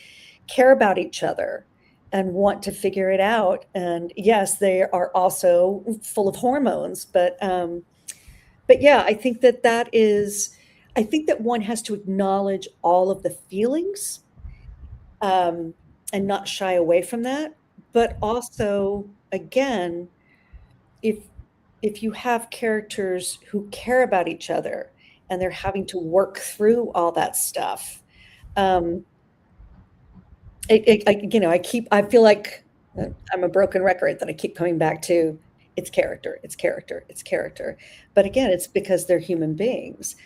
care about each other and want to figure it out. And yes, they are also full of hormones, but yeah, I think I think that one has to acknowledge all of the feelings, and not shy away from that. But also, again, if you have characters who care about each other and they're having to work through all that stuff, I feel like I'm a broken record that I keep coming back to. It's character, it's character, it's character. But again, it's because they're human beings.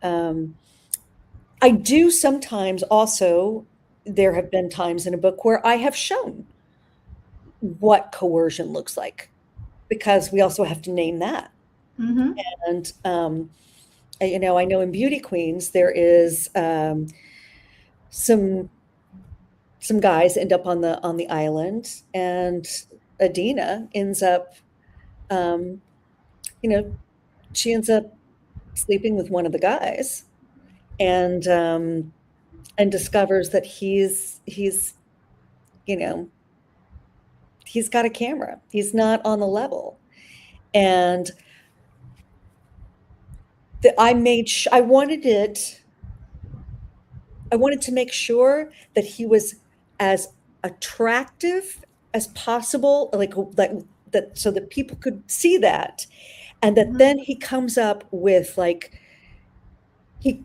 I do sometimes also, there have been times in a book where I have shown what coercion looks like, because we also have to name that. Mm-hmm. And, I know in Beauty Queens, there is some guys end up on the island, and Adina ends up, she ends up sleeping with one of the guys, and discovers that he's got a camera. He's not on the level. And I wanted to make sure that he was as attractive as possible, like that, so that people could see that. And that then he comes up with like, he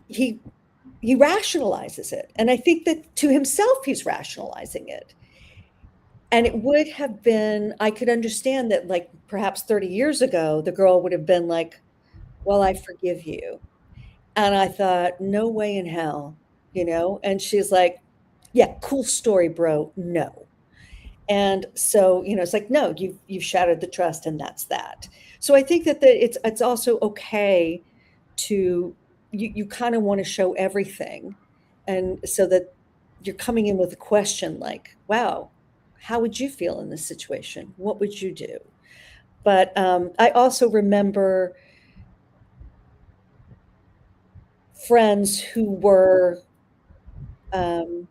rationalizes it. And I think that to himself, he's rationalizing it. And it would have been, I could understand that, like, perhaps 30 years ago, the girl would have been like, well, I forgive you. And I thought, no way in hell And she's like, yeah, cool story, bro. No. And so, it's like, no, you've shattered the trust, and that's that. So I think that it's also okay to you kind of want to show everything, and so that you're coming in with a question like, wow, how would you feel in this situation? What would you do? But I also remember friends um,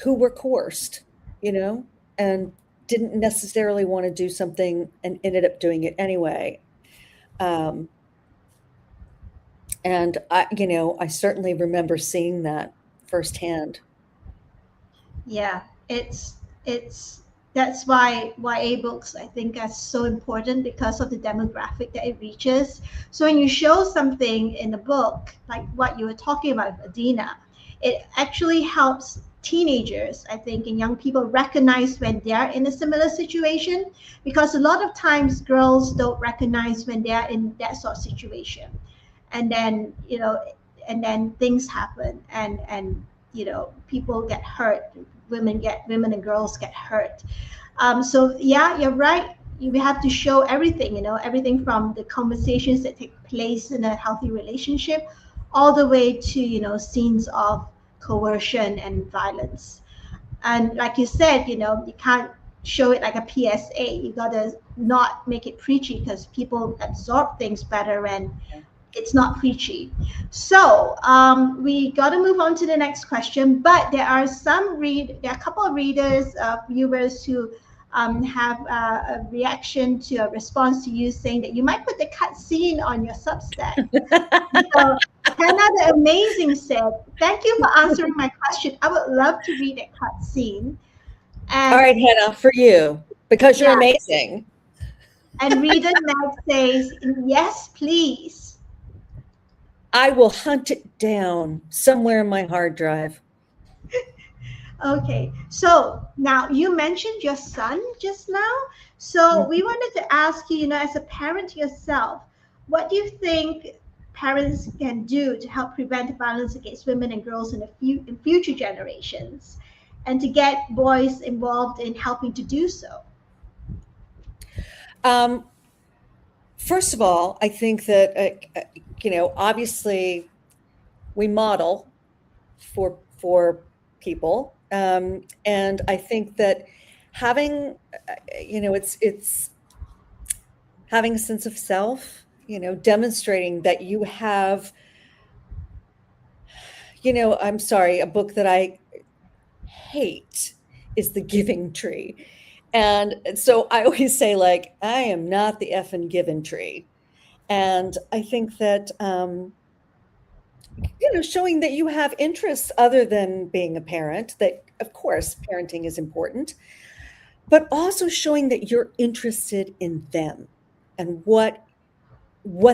who were coerced, and didn't necessarily want to do something and ended up doing it anyway. Um, and I certainly remember seeing that firsthand. Yeah, it's that's why YA books I think are so important because of the demographic that it reaches. So when you show something in the book, like what you were talking about with Adina, it actually helps teenagers, I think, and young people recognize when they're in a similar situation, because a lot of times girls don't recognize when they're in that sort of situation. And then, and then things happen, and people get hurt, women and girls get hurt. So yeah, you're right. We have to show everything, everything from the conversations that take place in a healthy relationship, all the way to scenes of coercion and violence. And like you said, you can't show it like a PSA. You gotta not make it preachy, because people absorb things better when it's not preachy. So we got to move on to the next question. But there are a couple of readers, viewers who have a reaction to a response to you saying that you might put the cut scene on your Substack. So Hannah the Amazing said, "Thank you for answering my question. I would love to read a cut scene." All And right, Hannah, for you, because you're yeah, amazing. and Reader Meg says, "Yes, please." I will hunt it down somewhere in my hard drive. Okay, so now you mentioned your son just now. So we wanted to ask you, as a parent yourself, what do you think parents can do to help prevent violence against women and girls in future generations, and to get boys involved in helping to do so? Um, First of all, I think that obviously we model for people, and I think that having it's having a sense of self, demonstrating that you have, I'm sorry, a book that I hate is The Giving Tree. And so I always say, like, I am not the effing giving tree. And I think that, showing that you have interests other than being a parent, that of course parenting is important, but also showing that you're interested in them and what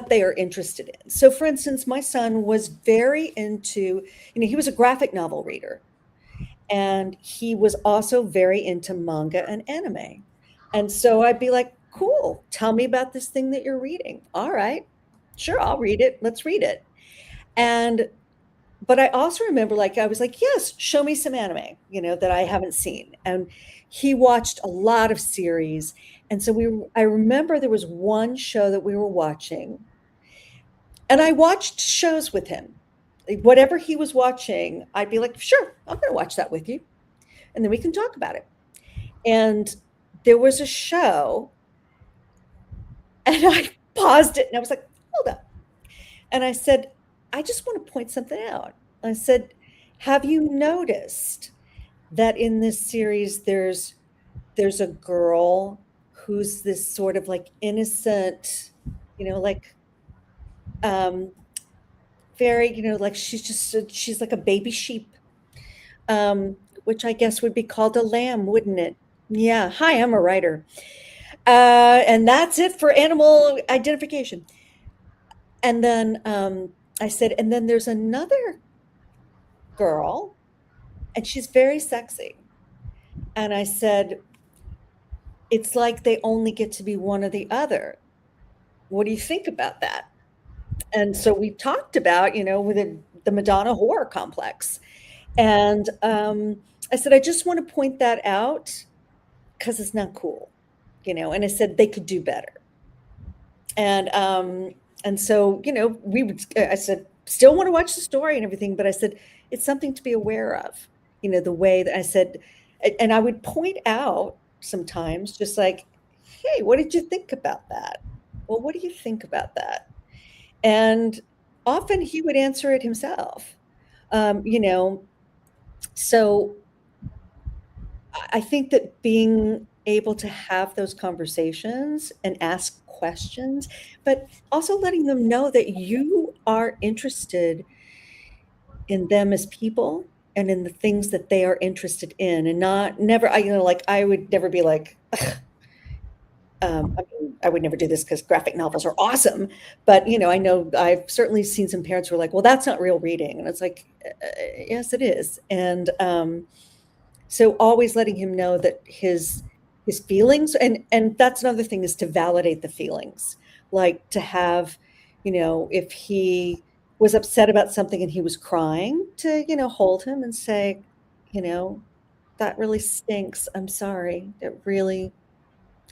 they are interested in. So for instance, my son was very into, he was a graphic novel reader, and he was also very into manga and anime. And so I'd be like, cool, tell me about this thing that you're reading. All right, sure, I'll read it. Let's read it. And but I also remember, like, I was like, yes, show me some anime, that I haven't seen. And he watched a lot of series. And so I remember there was one show that we were watching, and I watched shows with him. Whatever he was watching, I'd be like, sure, I'm going to watch that with you. And then we can talk about it. And there was a show, and I paused it, and I was like, hold up. And I said, I just want to point something out. I said, have you noticed that in this series there's a girl who's this sort of like innocent, like very, like she's like a baby sheep, which I guess would be called a lamb, wouldn't it? Yeah. Hi, I'm a writer. And that's it for animal identification. And then I said, and then there's another girl, and she's very sexy. And I said, it's like they only get to be one or the other. What do you think about that? And so we talked about, with the Madonna horror complex. And I said, I just want to point that out because it's not cool, and I said they could do better. And so, I said, still want to watch the story and everything, but I said, it's something to be aware of, the way that I said, and I would point out sometimes just like, hey, what did you think about that? Well, what do you think about that? And often he would answer it himself. So I think that being able to have those conversations and ask questions, but also letting them know that you are interested in them as people and in the things that they are interested in, and never, I would never be like, I would never do this because graphic novels are awesome. But, I know I've certainly seen some parents who are like, well, that's not real reading. And it's like, yes, it is. And so always letting him know that his feelings, and that's another thing, is to validate the feelings. Like to have, if he was upset about something and he was crying, to, hold him and say, that really stinks. I'm sorry. It really,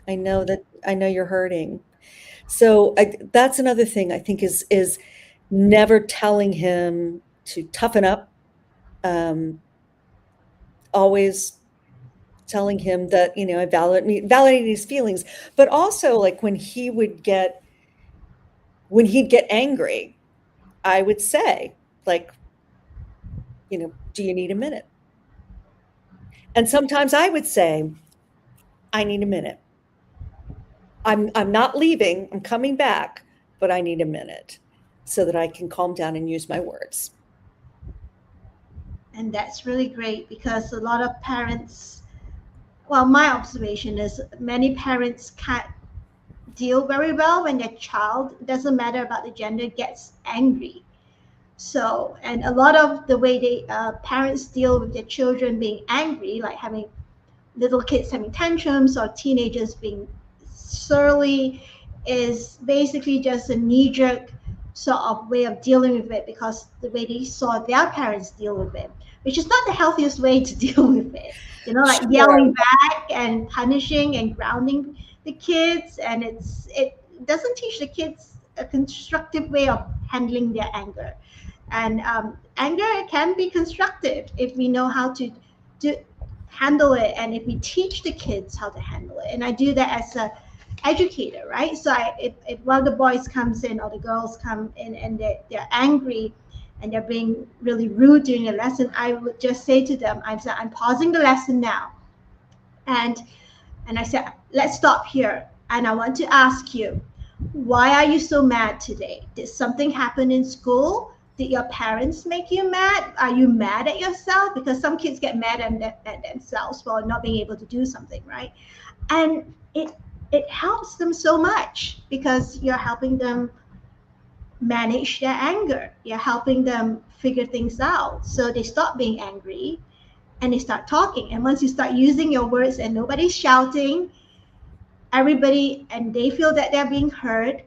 I know you're hurting. So that's another thing I think is never telling him to toughen up. Always telling him that, I validating his feelings, but also like when he'd get angry, I would say like, do you need a minute? And sometimes I would say, I need a minute. I'm not leaving, I'm coming back, but I need a minute so that I can calm down and use my words. And that's really great because a lot of parents, well, my observation is many parents can't deal very well when their child, doesn't matter about the gender, gets angry. So, and a lot of the way they parents deal with their children being angry, like having little kids having tantrums or teenagers being surly, is basically just a knee-jerk sort of way of dealing with it because the way they saw their parents deal with it, which is not the healthiest way to deal with it. Like Sure. Yelling back and punishing and grounding the kids, and it doesn't teach the kids a constructive way of handling their anger. And anger can be constructive if we know how to handle it, and if we teach the kids how to handle it. And I do that as a educator, right? So if one of the boys comes in or the girls come in and they're angry and they're being really rude during the lesson, I would just say to them, I'm pausing the lesson now, and I said, let's stop here, and I want to ask you, why are you so mad today? Did something happen in school? Did your parents make you mad? Are you mad at yourself? Because some kids get mad at themselves for not being able to do something, right? And it helps them so much because you're helping them manage their anger. You're helping them figure things out. So they stop being angry and they start talking. And once you start using your words and nobody's shouting, everybody, and they feel that they're being heard,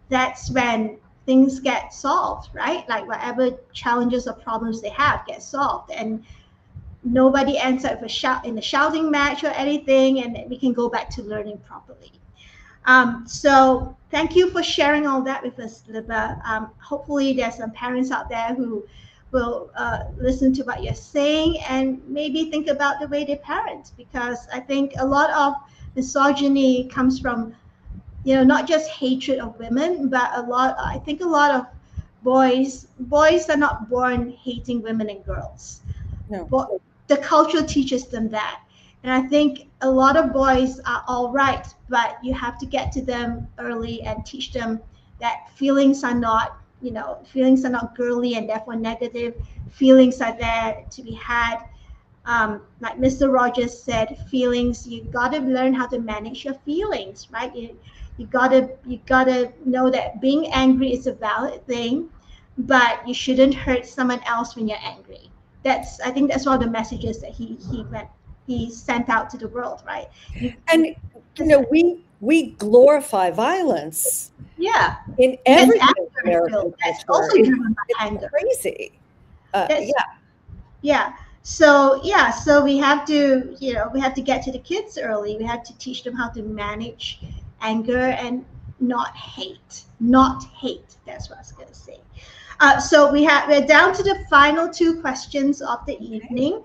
that's when things get solved, right? Like whatever challenges or problems they have get solved. And nobody ends up with in a shouting match or anything, and we can go back to learning properly. So thank you for sharing all that with us, Libba. Hopefully there's some parents out there who will listen to what you're saying and maybe think about the way they parent, because I think a lot of misogyny comes from, not just hatred of women, but I think a lot of boys are not born hating women and girls. No. But the culture teaches them that. And I think a lot of boys are all right, but you have to get to them early and teach them that feelings are not girly and therefore negative. Feelings are there to be had. Like Mr. Rogers said, feelings, you got to learn how to manage your feelings, right? You gotta know that being angry is a valid thing, but you shouldn't hurt someone else when you're angry. I think that's one of the messages that he sent out to the world, right? We glorify violence, Yeah. in Against everything in anger, I feel. American That's culture. also driven by It's anger. crazy. That's Yeah. yeah. So yeah, so we have to, we have to get to the kids early. We have to teach them how to manage anger and not hate. Not hate. That's what I was gonna say. So we're down to the final two questions of the evening.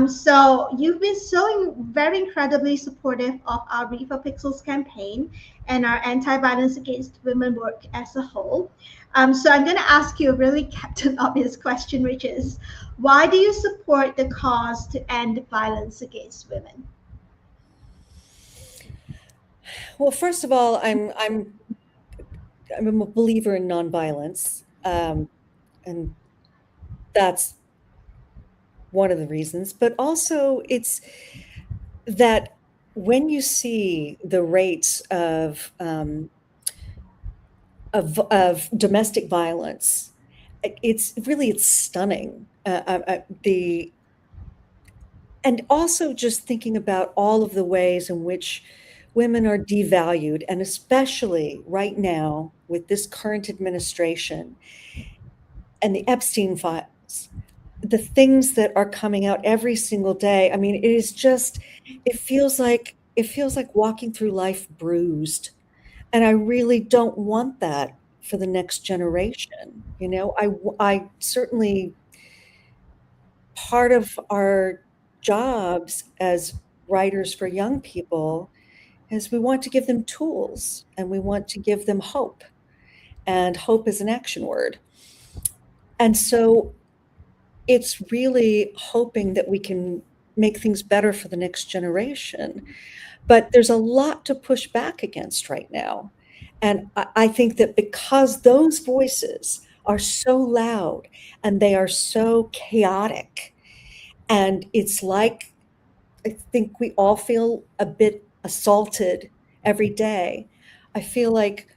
So you've been so very incredibly supportive of our Read for Pixels campaign and our anti-violence against women work as a whole. So I'm going to ask you a really Captain Obvious question, which is, why do you support the cause to end violence against women? Well, first of all, I'm a believer in nonviolence, and that's one of the reasons. But also, it's that when you see the rates of domestic violence, it's stunning. The And also just thinking about all of the ways in which women are devalued, and especially right now with this current administration and the Epstein files, the things that are coming out every single day. I mean, it feels like walking through life bruised. And I really don't want that for the next generation. I certainly, part of our jobs as writers for young people is we want to give them tools and we want to give them hope. And hope is an action word. And so it's really hoping that we can make things better for the next generation. But there's a lot to push back against right now. And I think that because those voices are so loud and they are so chaotic, and it's like, I think we all feel a bit assaulted every day. I feel like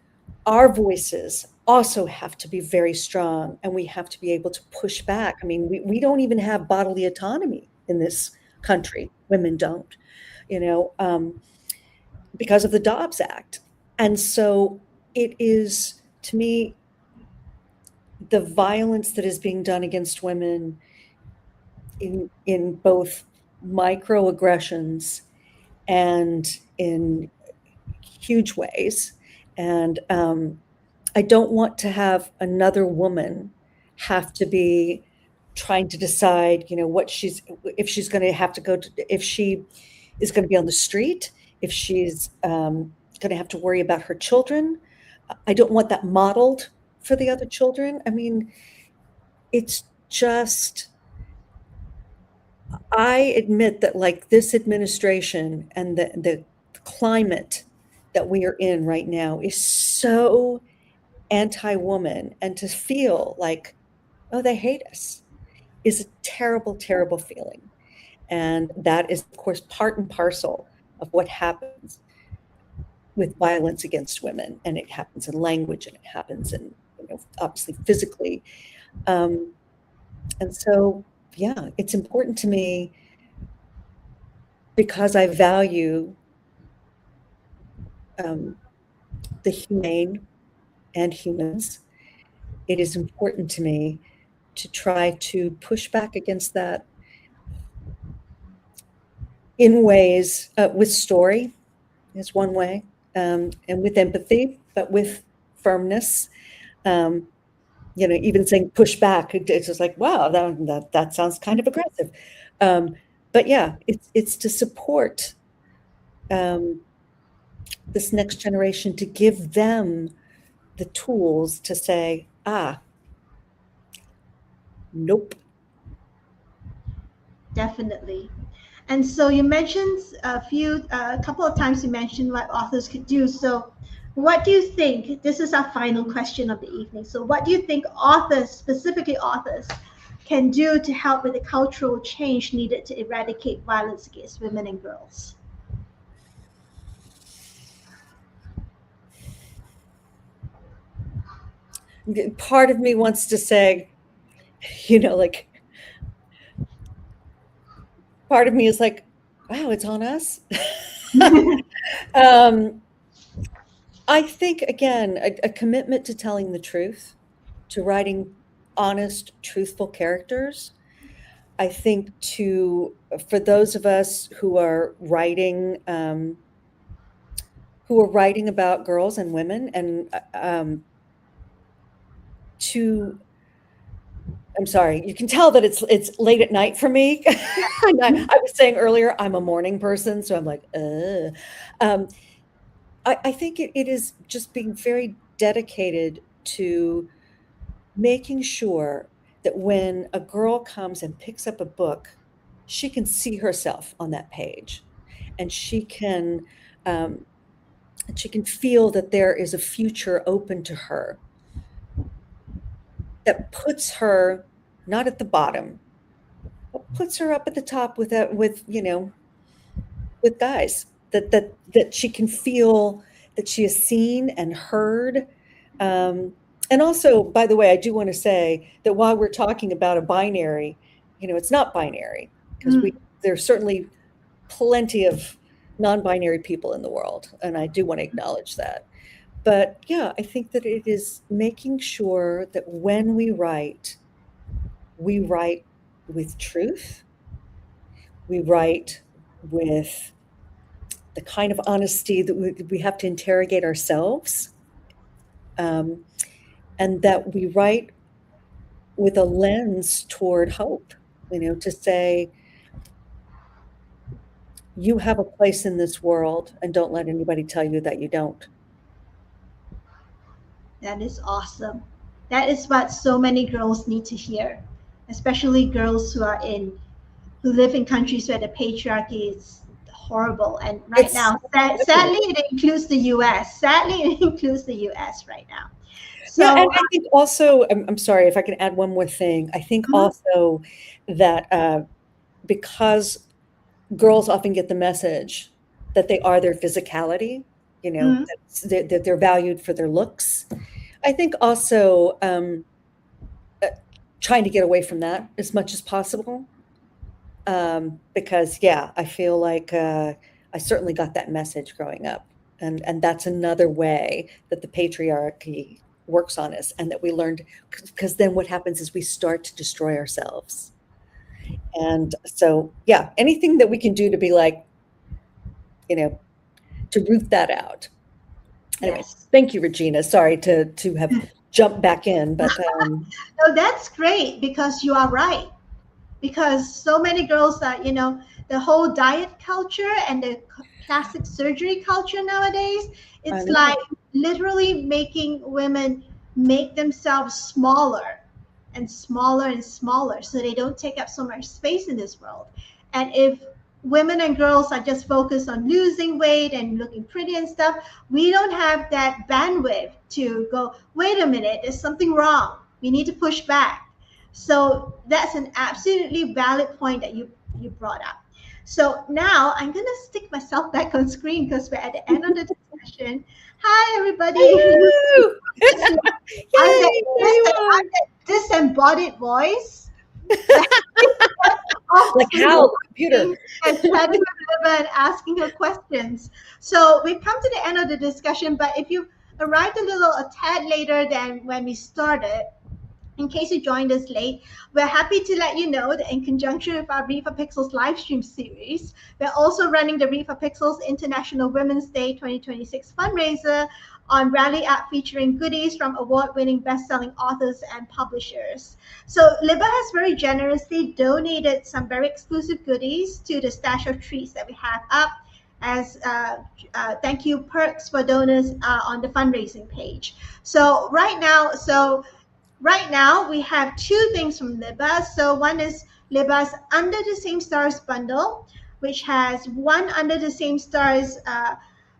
our voices also have to be very strong and we have to be able to push back. I mean, we don't even have bodily autonomy in this country. Women don't, you know, because of the Dobbs Act. And so it is, to me, the violence that is being done against women in both microaggressions and in huge ways. And I don't want to have another woman have to be trying to decide, if she's going to have to if she is going to be on the street, if she's going to have to worry about her children. I don't want that modeled for the other children. I mean, it's just, I admit that, like, this administration and the climate that we are in right now is so anti-woman, and to feel like, oh, they hate us, is a terrible, terrible feeling. And that is, of course, part and parcel of what happens with violence against women. And it happens in language, and it happens in, obviously physically. And so, yeah, it's important to me because I value the humane and humans. It is important to me to try to push back against that in ways, with story is one way, and with empathy, but with firmness. Even saying push back, it's just like, wow, that sounds kind of aggressive. But yeah, it's to support this next generation, to give them the tools to say, nope. Definitely. And so you mentioned a couple of times you mentioned what authors could do. So what do you think, this is our final question of the evening. So what do you think authors, specifically authors, can do to help with the cultural change needed to eradicate violence against women and girls? Part of me wants to say, like, part of me is like, wow, it's on us. I think, again, a commitment to telling the truth, to writing honest, truthful characters. I think for those of us who are writing about girls and women, and to I'm sorry, you can tell that it's late at night for me. I was saying earlier, I'm a morning person, so I'm like, ugh. I think it is just being very dedicated to making sure that when a girl comes and picks up a book, she can see herself on that page, and um, she can feel that there is a future open to her that puts her not at the bottom, but puts her up at the top with guys that she can feel that she is seen and heard. And also, by the way, I do want to say that while we're talking about a binary, it's not binary, because Mm, there's certainly plenty of non-binary people in the world, and I do want to acknowledge that. But yeah, I think that it is making sure that when we write with truth, we write with the kind of honesty that we have to interrogate ourselves, um, and that we write with a lens toward hope, to say, you have a place in this world, and don't let anybody tell you that you don't. that is awesome. That is what so many girls need to hear, especially girls who live in countries where the patriarchy is horrible. And right It's now, sadly, it includes the U.S. Sadly, it includes the U.S. right now. Yeah, and So, I think also, I'm sorry if I can add one more thing. I think mhm, also that because girls often get the message that they are their physicality, mhm. that they're valued for their looks. I think also uh, trying to get away from that as much as possible. Because, yeah, I feel like I certainly got that message growing up. And that's another way that the patriarchy works on us, and that we learned, because then what happens is we start to destroy ourselves. And so, yeah, anything that we can do to be like, you know, to root that out. Anyway, Yes. thank you, Regina. Sorry to have jumped back in, but No, that's great because you are right. Because so many girls that, the whole diet culture and the plastic surgery culture nowadays, I it's know. like literally making women make themselves smaller and smaller and smaller so they don't take up so much space in this world. And if women and girls are just focused on losing weight and looking pretty and stuff, we don't have that bandwidth to go, wait a minute, there's something wrong. We need to push back. So that's an absolutely valid point that you brought up. So now I'm gonna stick myself back on screen because we're at the end of the discussion. Hi everybody. Hello! I'm that, Yay, there you I'm are. that disembodied voice that off Like screen Hal, the computer. and chatting with Libba and asking her questions. So we've come to the end of the discussion, but if you arrived a tad later than when we started, in case you joined us late, we're happy to let you know that in conjunction with our Read for Pixels live stream series, we're also running the Read for Pixels International Women's Day 2026 fundraiser on Rally app featuring goodies from award-winning best-selling authors and publishers. So Libba has very generously donated some very exclusive goodies to the stash of treats that we have up as thank you perks for donors on the fundraising page. So right now, we have two things from Libba. So one is Libba's Under the Same Stars bundle, which has one Under the Same Stars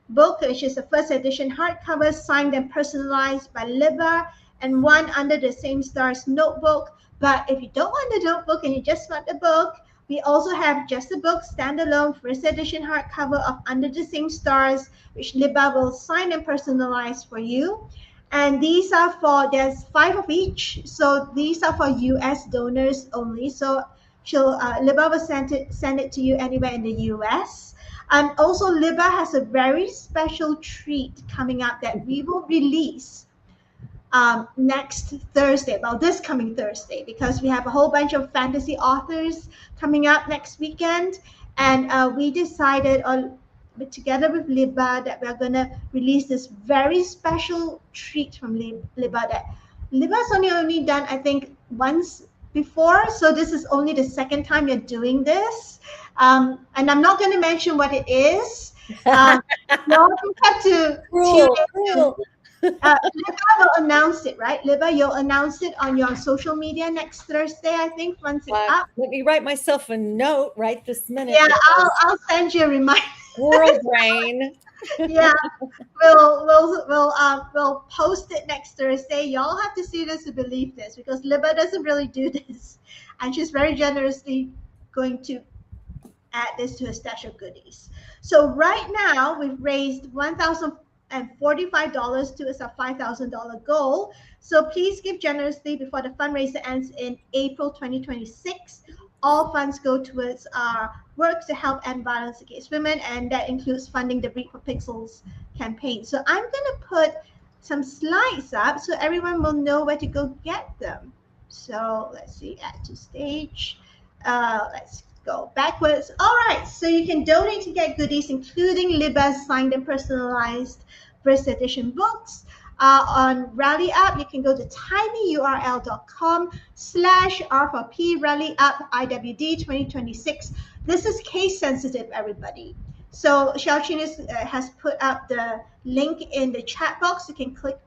book, which is the first edition hardcover, signed and personalized by Libba, and one Under the Same Stars notebook. But if you don't want the notebook and you just want the book, we also have just the book standalone first edition hardcover of Under the Same Stars, which Libba will sign and personalize for you. And these are there's five of each. So these are for US donors only. So Libba will send it to you anywhere in the US. And also, Libba has a very special treat coming up that we will release next Thursday, well, this coming Thursday, because we have a whole bunch of fantasy authors coming up next weekend. And we decided together with Libba that we're going to release this very special treat from Libba that Libba's only done, I think, once before. So this is only the second time you're doing this. And I'm not going to mention what it is. You'll have to tune into. Libba will announce it, right? Libba, you'll announce it on your social media next Thursday, I think, once it's up. Let me write myself a note right this minute. Yeah, I'll send you a reminder. Squirrel brain. Yeah, we'll post it next Thursday. Y'all have to see this to believe this, because Libba doesn't really do this, and she's very generously going to add this to a stash of goodies. So right now we've raised $1,045 to a $5,000 goal. So please give generously before the fundraiser ends in April 2026. All funds go towards our work to help end violence against women, and that includes funding the Read for Pixels campaign. So I'm going to put some slides up so everyone will know where to go get them. So let's see, add to stage. Let's go backwards. All right, so you can donate to get goodies, including Libba's signed and personalized first edition books. On Rally Up, you can go to tinyurl.com/R4P Rally Up IWD 2026. This is case sensitive, everybody. So Xiaoqing has put up the link in the chat box. You can click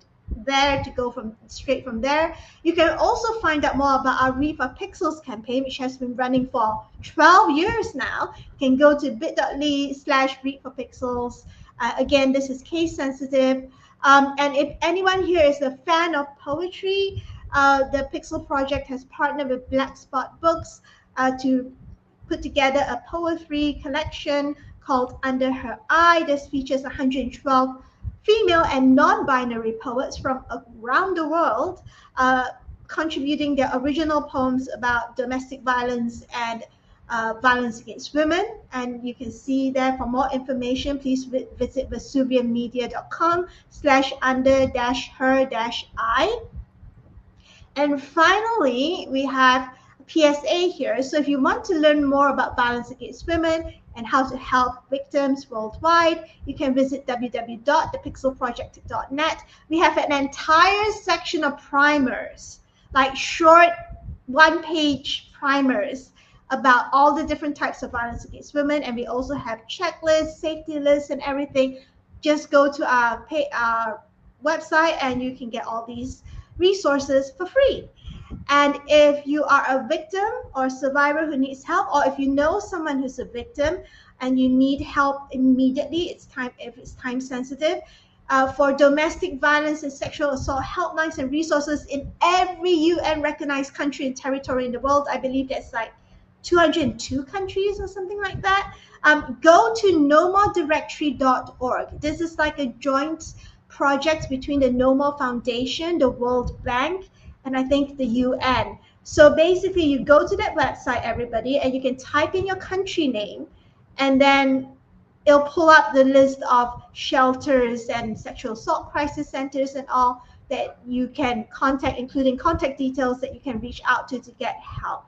there to go straight from there. You can also find out more about our Read for Pixels campaign, which has been running for 12 years now. You can go to bit.ly/Read for Pixels. Again, this is case sensitive. And if anyone here is a fan of poetry, the Pixel Project has partnered with Black Spot Books to put together a poetry collection called Under Her Eye. This features 112 female and non-binary poets from around the world contributing their original poems about domestic violence and violence against women. And you can see there, for more information, please visit vesuvianmedia.com/under-her-I. And finally, we have PSA here. So if you want to learn more about violence against women and how to help victims worldwide, you can visit www.thepixelproject.net. We have an entire section of primers, like short one-page primers about all the different types of violence against women. And we also have checklists, safety lists, and everything. Just go to our website and you can get all these resources for free. And if you are a victim or survivor who needs help, or if you know someone who's a victim and you need help immediately, if it's time sensitive, for domestic violence and sexual assault helplines and resources in every UN recognized country and territory in the world. I believe that's like 202 countries or something like that. Go to nomoredirectory.org. This is like a joint project between the No More Foundation, the World Bank, and I think the UN. So basically you go to that website, everybody, and you can type in your country name, and then it'll pull up the list of shelters and sexual assault crisis centers and all that you can contact, including contact details that you can reach out to get help.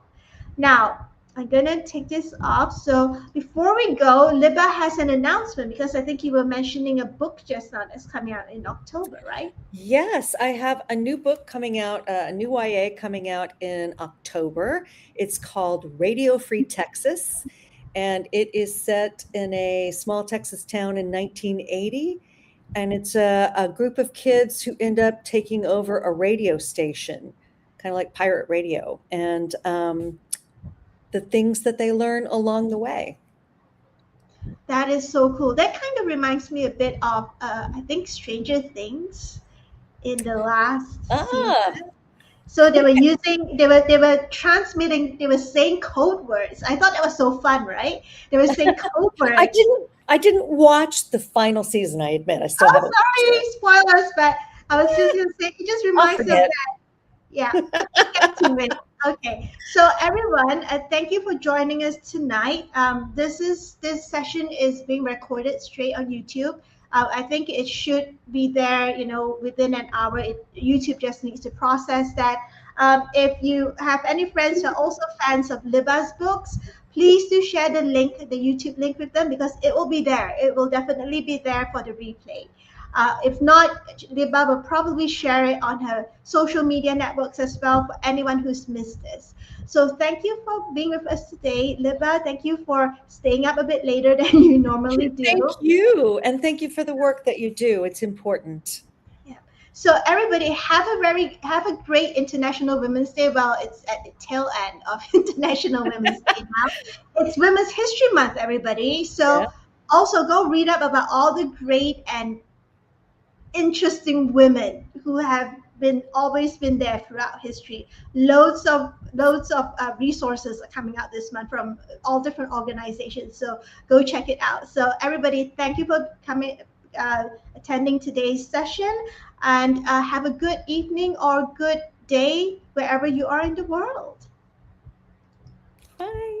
Now, I'm gonna take this off. So before we go, Libba has an announcement, because I think you were mentioning a book just now that's coming out in October, right? Yes, I have a new book coming out, a new YA coming out in October. It's called Radio Free Texas, and it is set in a small Texas town in 1980. And it's a group of kids who end up taking over a radio station, kind of like pirate radio, and the things that they learn along the way. That is so cool. That kind of reminds me a bit of, I think, Stranger Things in the last season. So they were transmitting, they were saying code words. I thought that was so fun, right? They were saying code words. I didn't watch the final season, I admit. I still haven't. Sorry, spoilers, but I was just going to say, it just reminds me of that. Yeah, get to it. Okay, so everyone, thank you for joining us tonight. This session is being recorded straight on YouTube. I think it should be there, within an hour. YouTube just needs to process that. If you have any friends who are also fans of Libba's books, please do share the link, the YouTube link with them because it will be there. It will definitely be there for the replay. If not, Libba will probably share it on her social media networks as well for anyone who's missed this. So thank you for being with us today, Libba. Thank you for staying up a bit later than you normally Thank do. you. And thank you for the work that you do. It's important. Yeah. So everybody have a great International Women's Day. Well, it's at the tail end of International Women's Day now. It's Women's History Month, everybody. Yeah. So also go read up about all the great and interesting women who have been always been there throughout history. Loads of resources are coming out this month from all different organizations. So go check it out. So everybody, thank you for coming, attending today's session, and have a good evening or good day wherever you are in the world. Bye.